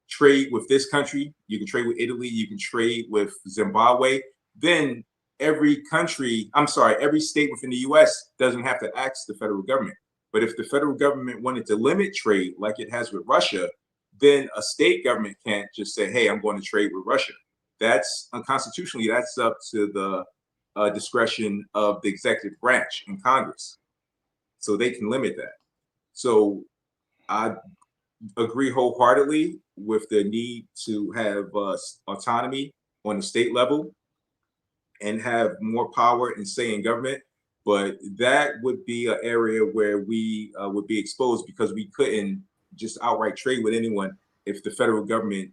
[SPEAKER 3] trade with this country, you can trade with Italy, you can trade with Zimbabwe, then every state within the US doesn't have to ask the federal government. But if the federal government wanted to limit trade like it has with Russia, then a state government can't just say, hey, I'm going to trade with Russia. That's unconstitutionally, that's up to the discretion of the executive branch in Congress. So they can limit that. So I agree wholeheartedly with the need to have autonomy on the state level and have more power and say in government. But that would be an area where we would be exposed because we couldn't just outright trade with anyone if the federal government,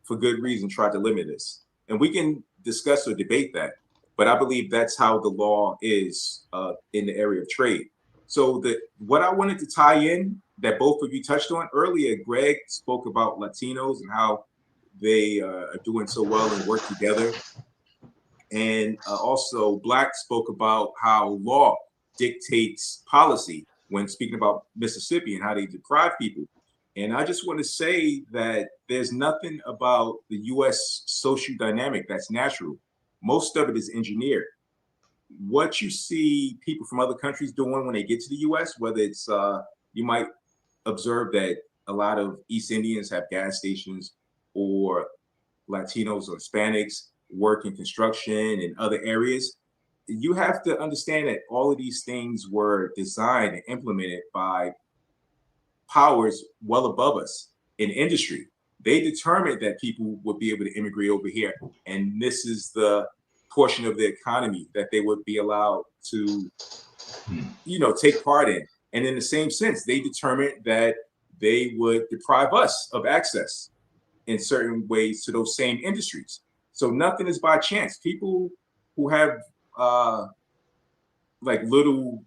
[SPEAKER 3] for good reason, tried to limit us. And we can discuss or debate that. But I believe that's how the law is in the area of trade. So what I wanted to tie in that both of you touched on earlier, Greg spoke about Latinos and how they are doing so well and work together. And also Black spoke about how law dictates policy when speaking about Mississippi and how they deprive people. And I just want to say that there's nothing about the U.S. social dynamic that's natural. Most of it is engineered. What you see people from other countries doing when they get to the U.S., whether it's, you might observe that a lot of East Indians have gas stations, or Latinos or Hispanics work in construction and other areas. You have to understand that all of these things were designed and implemented by powers well above us in industry. They determined that people would be able to immigrate over here. And this is the portion of the economy that they would be allowed to, take part in. And in the same sense, they determined that they would deprive us of access in certain ways to those same industries. So nothing is by chance. People who have like little,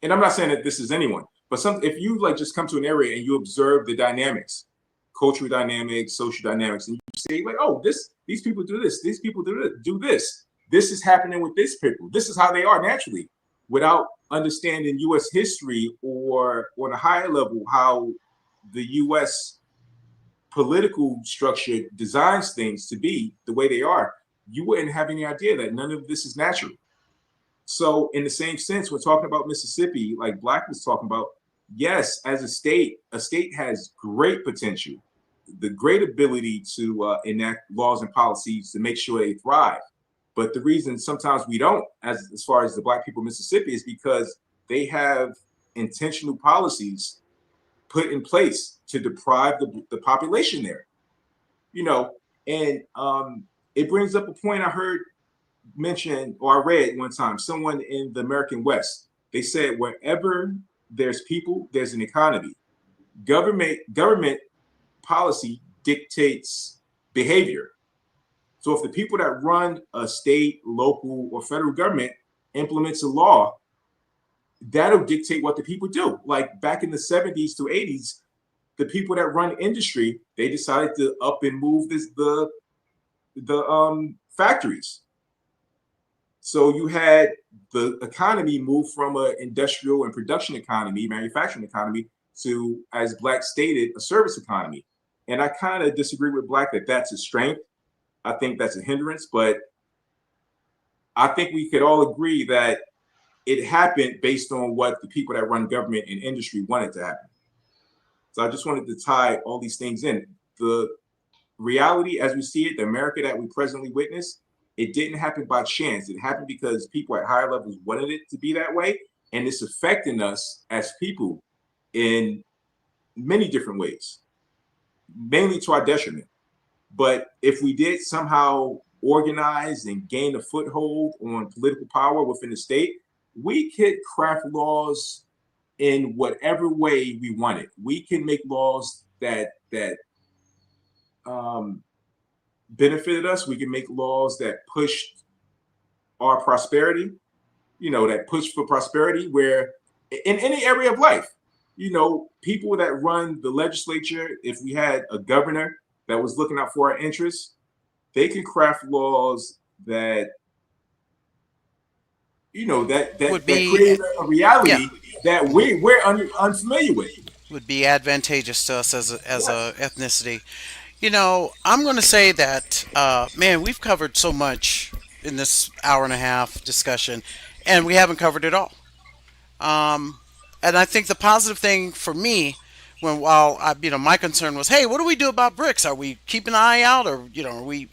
[SPEAKER 3] and I'm not saying that this is anyone, but if you like just come to an area and you observe the dynamics, cultural dynamics, social dynamics, and you say like, oh, these people do this, these people do this. This is happening with this people. This is how they are naturally, without understanding U.S. history or on a higher level how the U.S. political structure designs things to be the way they are. You wouldn't have any idea that none of this is natural. So in the same sense, we're talking about Mississippi, like Black was talking about. Yes, as a state has great potential, the great ability to enact laws and policies to make sure they thrive. But the reason sometimes we don't, as far as the Black people of Mississippi, is because they have intentional policies put in place to deprive the population there. You know, and it brings up a point I heard mentioned, or I read one time, someone in the American West. They said wherever there's people, there's an economy. Government policy dictates behavior. So if the people that run a state, local, or federal government implements a law, that'll dictate what the people do. Like back in the 70s to 80s, the people that run industry, they decided to up and move the factories. So you had the economy move from an industrial and production economy, manufacturing economy, to, as Black stated, a service economy. And I kind of disagree with Black that that's a strength. I think that's a hindrance, but I think we could all agree that it happened based on what the people that run government and industry wanted to happen. So I just wanted to tie all these things in. The reality as we see it, the America that we presently witness, it didn't happen by chance. It happened because people at higher levels wanted it to be that way. And it's affecting us as people in many different ways, mainly to our detriment. But if we did somehow organize and gain a foothold on political power within the state, we could craft laws in whatever way we want it. We can make laws that benefited us. We can make laws that push our prosperity, that push for prosperity, where in any area of life, people that run the legislature, if we had a governor that was looking out for our interests, they can craft laws that,
[SPEAKER 1] Would
[SPEAKER 3] that
[SPEAKER 1] be,
[SPEAKER 3] create a
[SPEAKER 1] yeah,
[SPEAKER 3] reality that we're unfamiliar with.
[SPEAKER 1] would be advantageous to us as a
[SPEAKER 3] Yes.
[SPEAKER 1] ethnicity. I'm going to say that, man, we've covered so much in this hour and a half discussion, and we haven't covered it all. Um, and I think the positive thing for me, while my concern was, hey, what do we do about BRICS? Are we keeping an eye out, or are we,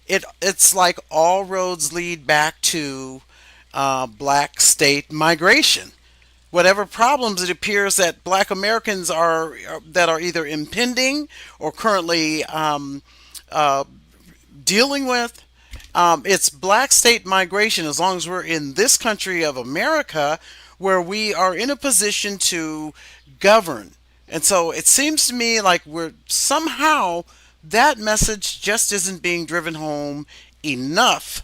[SPEAKER 1] it's like all roads lead back to black state migration. Whatever problems it appears that black Americans that are either impending or currently uh, dealing with. It's black state migration as long as we're in this country of America where we are in a position to govern. And so it seems to me like we're somehow that message just isn't being driven home enough.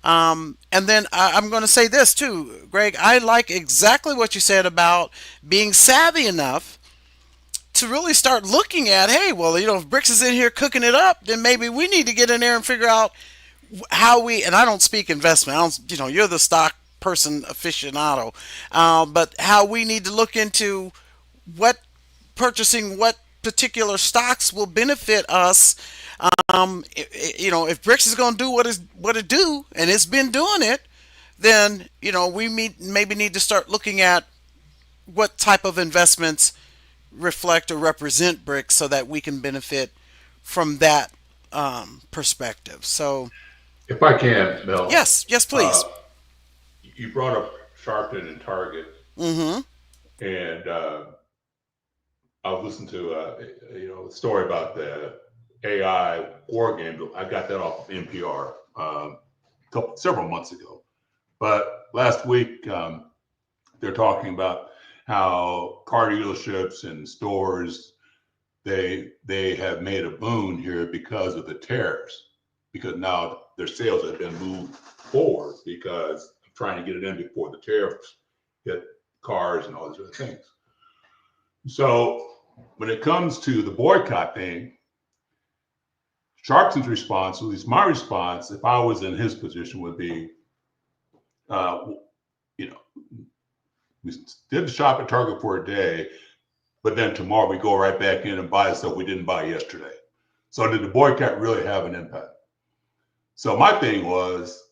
[SPEAKER 1] And then I'm going to say this too, Greg. I like exactly what you said about being savvy enough to really start looking at, hey, well, if BRICS is in here cooking it up, then maybe we need to get in there and figure out how we. And I don't speak investment. I don't, you're the stock person aficionado, but how we need to look into what purchasing what particular stocks will benefit us. If BRICS is going to do what it do, and it's been doing it, then we maybe need to start looking at what type of investments reflect or represent BRICS so that we can benefit from that perspective. So
[SPEAKER 4] If I can, Mel,
[SPEAKER 1] yes, yes, please.
[SPEAKER 4] uh, you brought up Sharpton and Target,
[SPEAKER 1] Mm-hmm.
[SPEAKER 4] and I was listening to a story about the AI war game. I got that off of NPR several months ago. But last week, they're talking about how car dealerships and stores they have made a boon here because of the tariffs, because now their sales have been moved forward because of trying to get it in before the tariffs hit cars and all these other things. So when it comes to the boycott thing, Sharpton's response, at least my response, if I was in his position, would be, uh, you know, we did the shop at Target for a day, but then tomorrow we go right back in and buy stuff we didn't buy yesterday. So did the boycott really have an impact? So my thing was,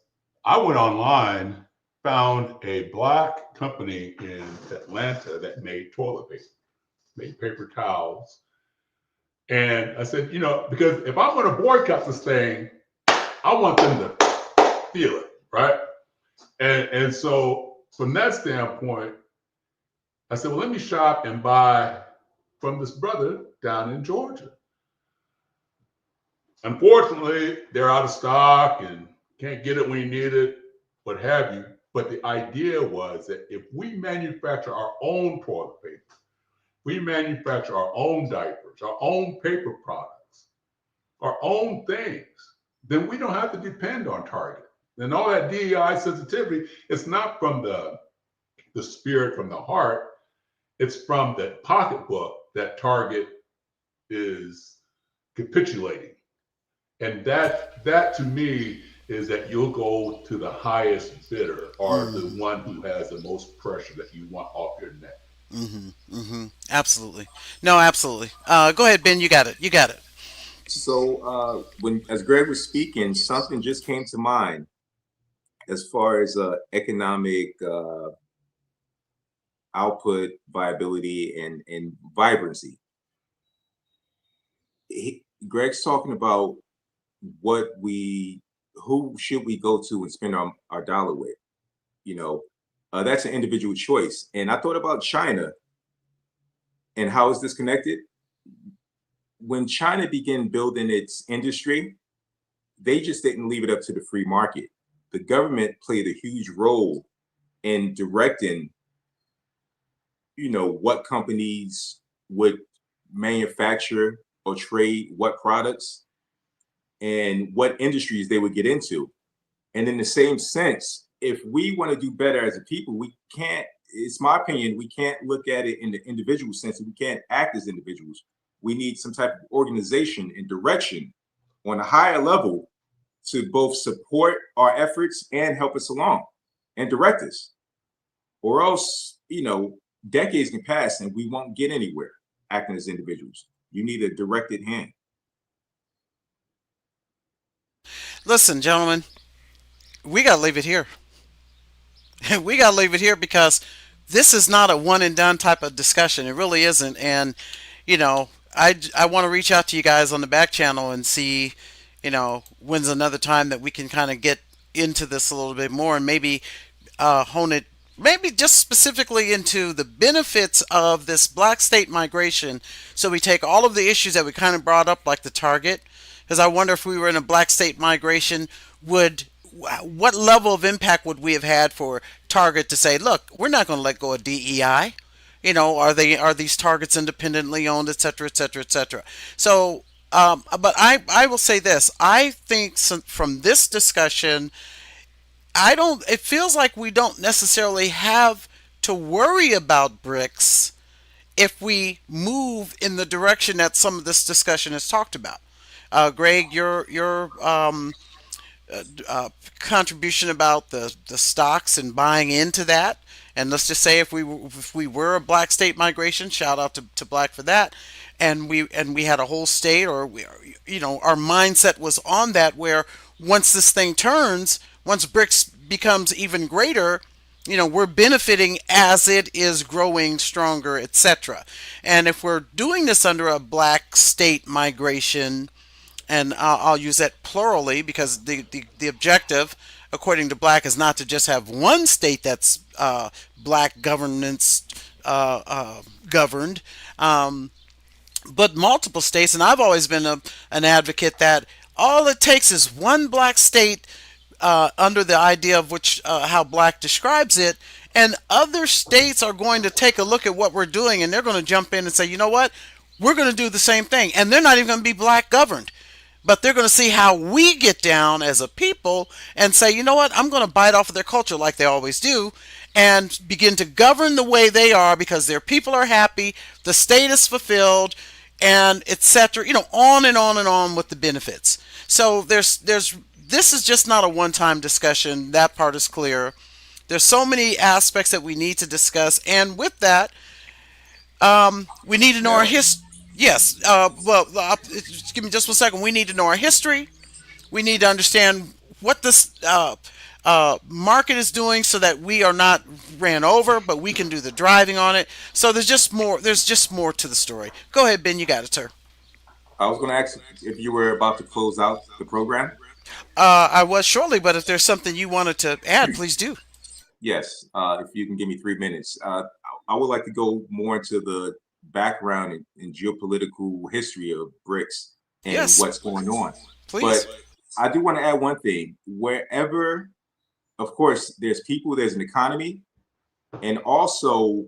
[SPEAKER 4] I went online, found a black company in Atlanta that made toilet paper, made paper towels. And I said, because if I'm going to boycott this thing, I want them to feel it, right? And so from that standpoint, I said, well, let me shop and buy from this brother down in Georgia. Unfortunately, they're out of stock and can't get it when you need it, what have you. But the idea was that if we manufacture our own toilet paper, we manufacture our own diapers, our own paper products, our own things, then we don't have to depend on Target. And all that DEI sensitivity, it's not from the spirit, from the heart, it's from the pocketbook that Target is capitulating. And that to me is that you'll go to the highest bidder or the
[SPEAKER 1] Mm,
[SPEAKER 4] one who has the most pressure that you want off your neck.
[SPEAKER 1] mm-hmm, mm-hmm. Absolutely. No, absolutely. Go ahead, Ben. You got it. You got it.
[SPEAKER 3] So when as Greg was speaking, something just came to mind as far as economic output, viability, and vibrancy. Greg's talking about what we who should we go to and spend our dollar with. You know, that's an individual choice. And I thought about China and how is this connected? When China began building its industry, they just didn't leave it up to the free market. The government played a huge role in directing, what companies would manufacture or trade what products and what industries they would get into. And in the same sense, if we want to do better as a people, we can't, it's my opinion, we can't look at it in the individual sense. We can't act as individuals. We need some type of organization and direction on a higher level to both support our efforts and help us along and direct us. Or else, decades can pass and we won't get anywhere acting as individuals. You need a directed hand.
[SPEAKER 1] Listen, gentlemen, we got to leave it here. We got to leave it here because this is not a one and done type of discussion. It really isn't. And, I want to reach out to you guys on the back channel and see, when's another time that we can kind of get into this a little bit more and maybe hone it, maybe just specifically into the benefits of this black state migration. So we take all of the issues that we kind of brought up, like the target, because I wonder if we were in a black state migration, would what level of impact would we have had for Target to say, look, we're not going to let go of DEI? Are these targets independently owned, et cetera, et cetera, et cetera. So, but I will say this: I think from this discussion, I don't. It feels like we don't necessarily have to worry about BRICS if we move in the direction that some of this discussion has talked about. Greg, your contribution about the stocks and buying into that. And let's just say if we were a black state migration, shout out to black for that, and we had a whole state, or our mindset was on that, where once this thing turns, once BRICS becomes even greater, we're benefiting as it is growing stronger, etc. And if we're doing this under a black state migration, and I'll use that plurally because the objective, according to Black, is not to just have one state that's Black governance governed, but multiple states. And I've always been an advocate that all it takes is one Black state, under the idea of which how Black describes it, and other states are going to take a look at what we're doing, and they're going to jump in and say, you know what, we're going to do the same thing, and they're not even going to be Black governed, but they're going to see how we get down as a people and say, you know what, I'm going to bite off of their culture like they always do and begin to govern the way they are because their people are happy, the state is fulfilled, and etc. On and on and on with the benefits. So there's this is just not a one-time discussion. That part is clear. There's so many aspects that we need to discuss, and with that, we need to know our
[SPEAKER 3] Now,
[SPEAKER 1] history. Yes. Well, just give me just one second. We need to know our history. We need to understand what this market is doing so that we are not ran over, but we can do the driving on it. So there's just more. There's just more to the story. Go ahead, Ben. You got it, sir.
[SPEAKER 3] I was going to ask if you were about to close out the program.
[SPEAKER 1] I was shortly, but if there's something you wanted to add, please do.
[SPEAKER 3] Yes, if you can give me 3 minutes. I would like to go more into the background and geopolitical history of BRICS and
[SPEAKER 1] Yes,
[SPEAKER 3] what's going on. But
[SPEAKER 1] please.
[SPEAKER 3] I do want to add one thing. Wherever, of course, there's people, there's an economy, and also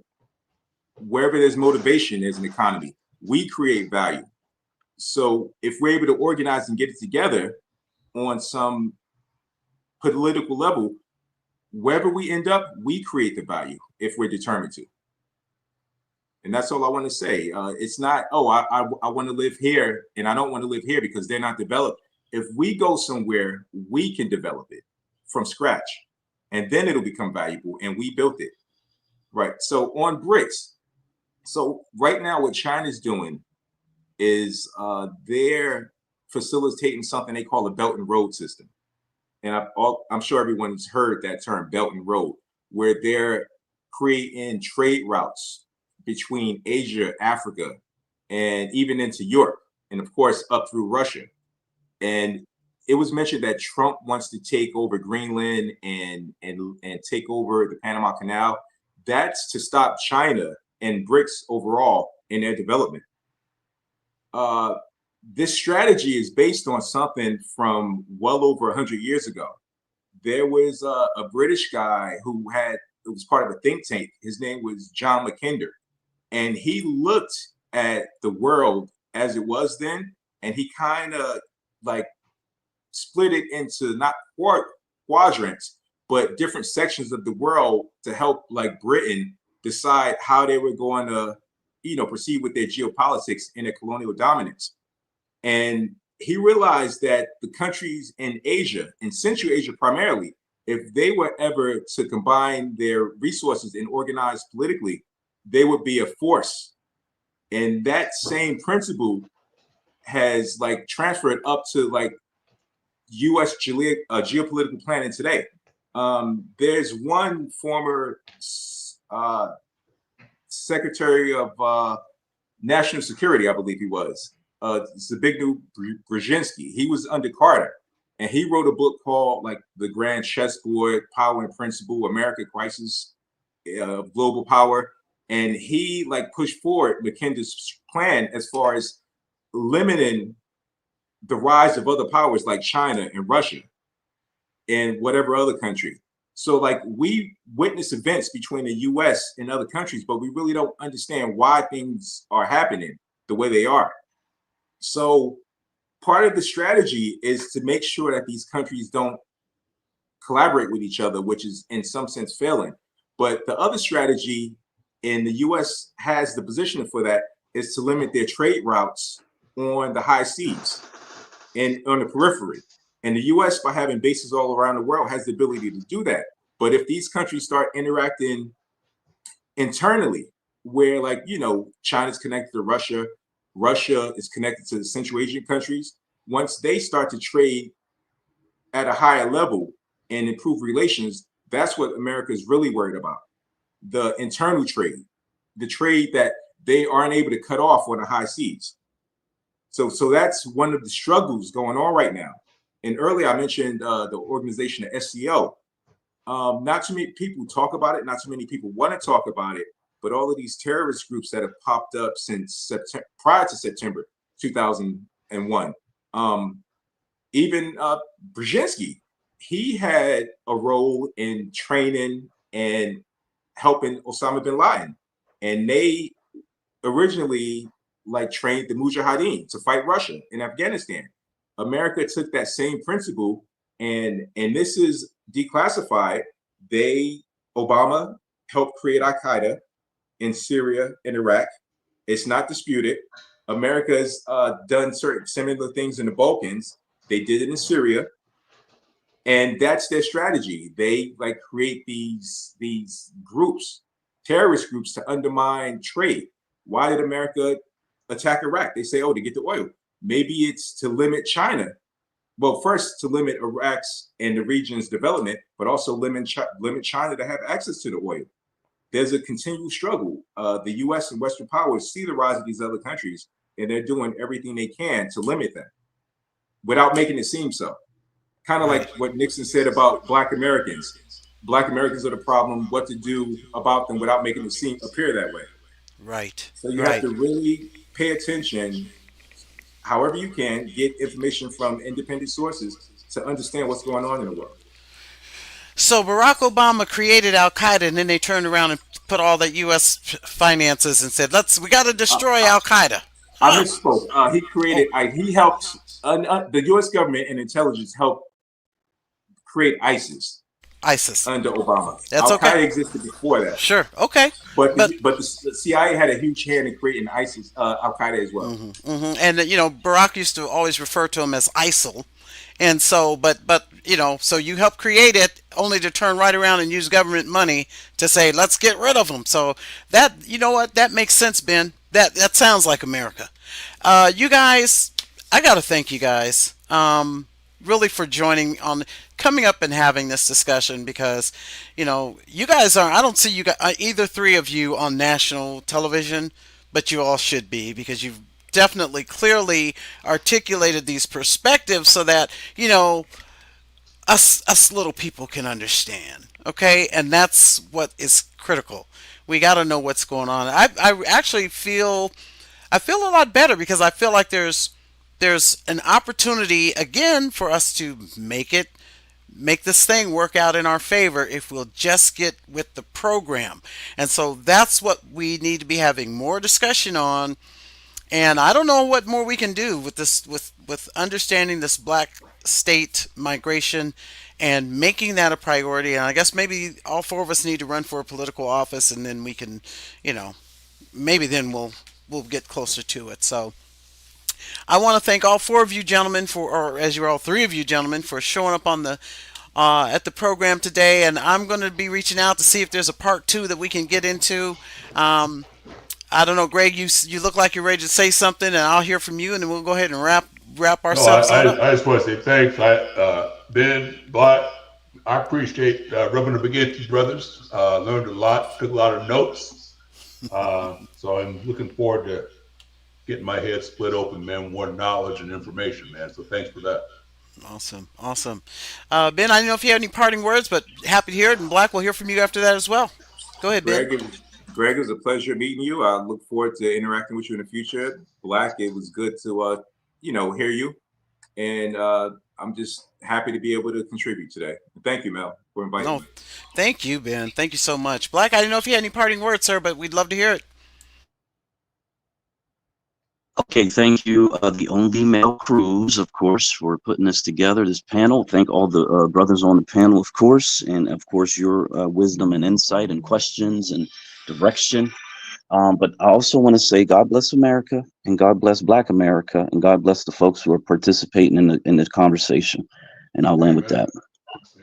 [SPEAKER 3] wherever there's motivation, there's an economy. We create value. So if we're able to organize and get it together on some political level, wherever we end up, we create the value if we're determined to. And that's all I want to say. It's not, oh, I want to live here and I don't want to live here because they're not developed. If we go somewhere, we can develop it from scratch and then it'll become valuable. And we built it. Right. So on BRICS, so right now what China's doing is they're facilitating something they call a Belt and Road system. And I'm sure everyone's heard that term, Belt and Road, where they're creating trade routes between Asia, Africa, and even into Europe, and of course up through Russia. And it was mentioned that Trump wants to take over Greenland and take over the Panama Canal. That's to stop China and BRICS overall in their development. This strategy is based on something from well over 100 years ago. There was a British guy who was part of a think tank. His name was John Mackinder. And he looked at the world as it was then, and he kind of like split it into not quadrants, but different sections of the world to help like Britain decide how they were going to, proceed with their geopolitics and their colonial dominance. And he realized that the countries in Asia, in Central Asia primarily, if they were ever to combine their resources and organize politically, they would be a force. And that same principle has like transferred up to like U.S. geopolitical planning today. There's one former Secretary of National Security, I believe he was. Zbigniew Brzezinski. He was under Carter, and he wrote a book called like The Grand Chessboard: Power and Principle, America Crisis of Global Power. And he like pushed forward Mackinder's plan as far as limiting the rise of other powers like China and Russia and whatever other country. So like we witness events between the US and other countries, but we really don't understand why things are happening the way they are. So part of the strategy is to make sure that these countries don't collaborate with each other, which is in some sense failing. But the other strategy, and the US has the position for that, is to limit their trade routes on the high seas and on the periphery. And the US, by having bases all around the world, has the ability to do that. But if these countries start interacting internally, where like, China's connected to Russia, Russia is connected to the Central Asian countries, once they start to trade at a higher level and improve relations, that's what America is really worried about. The internal trade, the trade that they aren't able to cut off on the high seas. So that's one of the struggles going on right now. And earlier I mentioned the organization, the SCO. Not too many people talk about it. Not too many people want to talk about it. But all of these terrorist groups that have popped up since prior to September 2001, even Brzezinski, he had a role in training and helping Osama bin Laden, and they originally like trained the Mujahideen to fight Russia in Afghanistan. America took that same principle, and this is declassified. Obama helped create Al Qaeda in Syria and Iraq. It's not disputed. America's done certain similar things in the Balkans. They did it in Syria, and that's their strategy. They like create these groups, terrorist groups, to undermine trade. Why did America attack Iraq? They say, oh, to get the oil. Maybe it's to limit China well, first to limit Iraq's and the region's development, but also limit China to have access to the oil. There's a continual struggle. The U.S. and Western powers see the rise of these other countries, and they're doing everything they can to limit them without making it seem so. Kind of like what Nixon said about Black Americans. Black Americans are the problem, what to do about them without making it appear that way.
[SPEAKER 1] Right.
[SPEAKER 3] So you have
[SPEAKER 1] Right.
[SPEAKER 3] to really pay attention, however you can, get information from independent sources to understand what's going on in the world.
[SPEAKER 1] So Barack Obama created Al Qaeda, and then they turned around and put all that U.S. finances and said, we got to
[SPEAKER 3] Uh,
[SPEAKER 1] destroy
[SPEAKER 3] uh,
[SPEAKER 1] Al Qaeda."
[SPEAKER 3] I
[SPEAKER 1] Huh.
[SPEAKER 3] misspoke.
[SPEAKER 1] Oh,
[SPEAKER 3] He helped, the U.S. government and intelligence helped create ISIS
[SPEAKER 1] ISIS.
[SPEAKER 3] under Obama.
[SPEAKER 1] That's
[SPEAKER 3] Al
[SPEAKER 1] okay.
[SPEAKER 3] Qaeda existed before that,
[SPEAKER 1] Sure. Okay.
[SPEAKER 3] but
[SPEAKER 1] But
[SPEAKER 3] the CIA had a huge hand in creating ISIS, Al Qaeda as well.
[SPEAKER 1] and Barack used to always refer to him as ISIL. And so, so you help create it only to turn right around and use government money to say, let's get rid of them. So that, that makes sense, Ben. That sounds like America. You guys, I got to thank you guys, really for joining on, coming up and having this discussion because, you guys I don't see you guys, either three of you on national television, but you all should be because you've definitely clearly articulated these perspectives so that us little people can understand, okay? And that's what is critical. We got to know what's going on. I actually feel a lot better because I feel like there's an opportunity again for us to make this thing work out in our favor if we'll just get with the program. And so that's what we need to be having more discussion on. And I don't know what more we can do with this, with understanding this black state migration and making that a priority. And I guess maybe all four of us need to run for a political office, and then we can, maybe then we'll get closer to it. So I want to thank all four of you gentlemen or as you're all three of you gentlemen, for showing up on the at the program today. And I'm going to be reaching out to see if there's a part 2 that we can get into. I don't know, Greg. You look like you're ready to say something, and I'll hear from you, and then we'll go ahead and wrap
[SPEAKER 4] No,
[SPEAKER 1] ourselves on up.
[SPEAKER 4] I just want to say thanks. Ben, Black, I appreciate rubbing up against you brothers. Learned a lot, took a lot of notes. So I'm looking forward to getting my head split open, man, more knowledge and information, man. So thanks for that.
[SPEAKER 1] Awesome. Ben, I don't know if you have any parting words, but happy to hear it. And Black, we'll hear from you after that as well. Go ahead, Ben.
[SPEAKER 3] Greg, it was a pleasure meeting you. I look forward to interacting with you in the future. Black, it was good to hear you, and I'm just happy to be able to contribute today. Thank you, Mel, for inviting
[SPEAKER 1] No,
[SPEAKER 3] me.
[SPEAKER 1] thank you, Ben. Thank you so much. Black, I didn't know if you had any parting words, sir, but we'd love to hear it.
[SPEAKER 2] Okay, thank you, the only male Cruz, of course, for putting this together, this panel. Thank all the brothers on the panel, of course, and of course your wisdom and insight and questions and direction. But I also want to say God bless America, and God bless Black America, and God bless the folks who are participating in this conversation. And I'll land with that.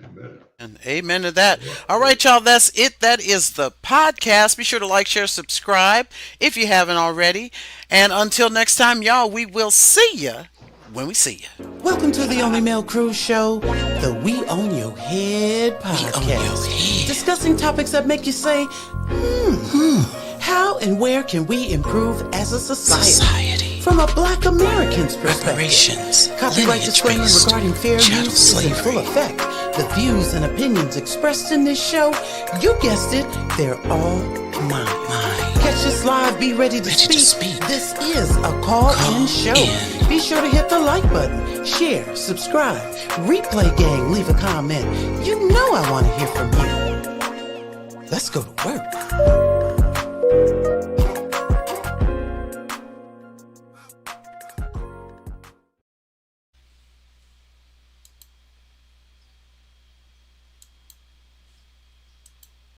[SPEAKER 4] Amen.
[SPEAKER 1] And amen to that. All right, y'all, that's it. That is the podcast. Be sure to like, share, subscribe if you haven't already. And until next time, y'all, we will see ya when we see ya. Welcome to the Only Male Cruz Show, the We Own Your Head podcast. Discussing topics that make you say, how and where can we improve as a society? From a Black American's perspective. Copyright disclaimer regarding fair use is in full effect. The views and opinions expressed in this show, you guessed it, they're all mine. Catch us live, be ready to speak. This is a call-in show. Be sure to hit the like button, share, subscribe, replay gang, leave a comment. You know I want to hear from you. Let's go to work.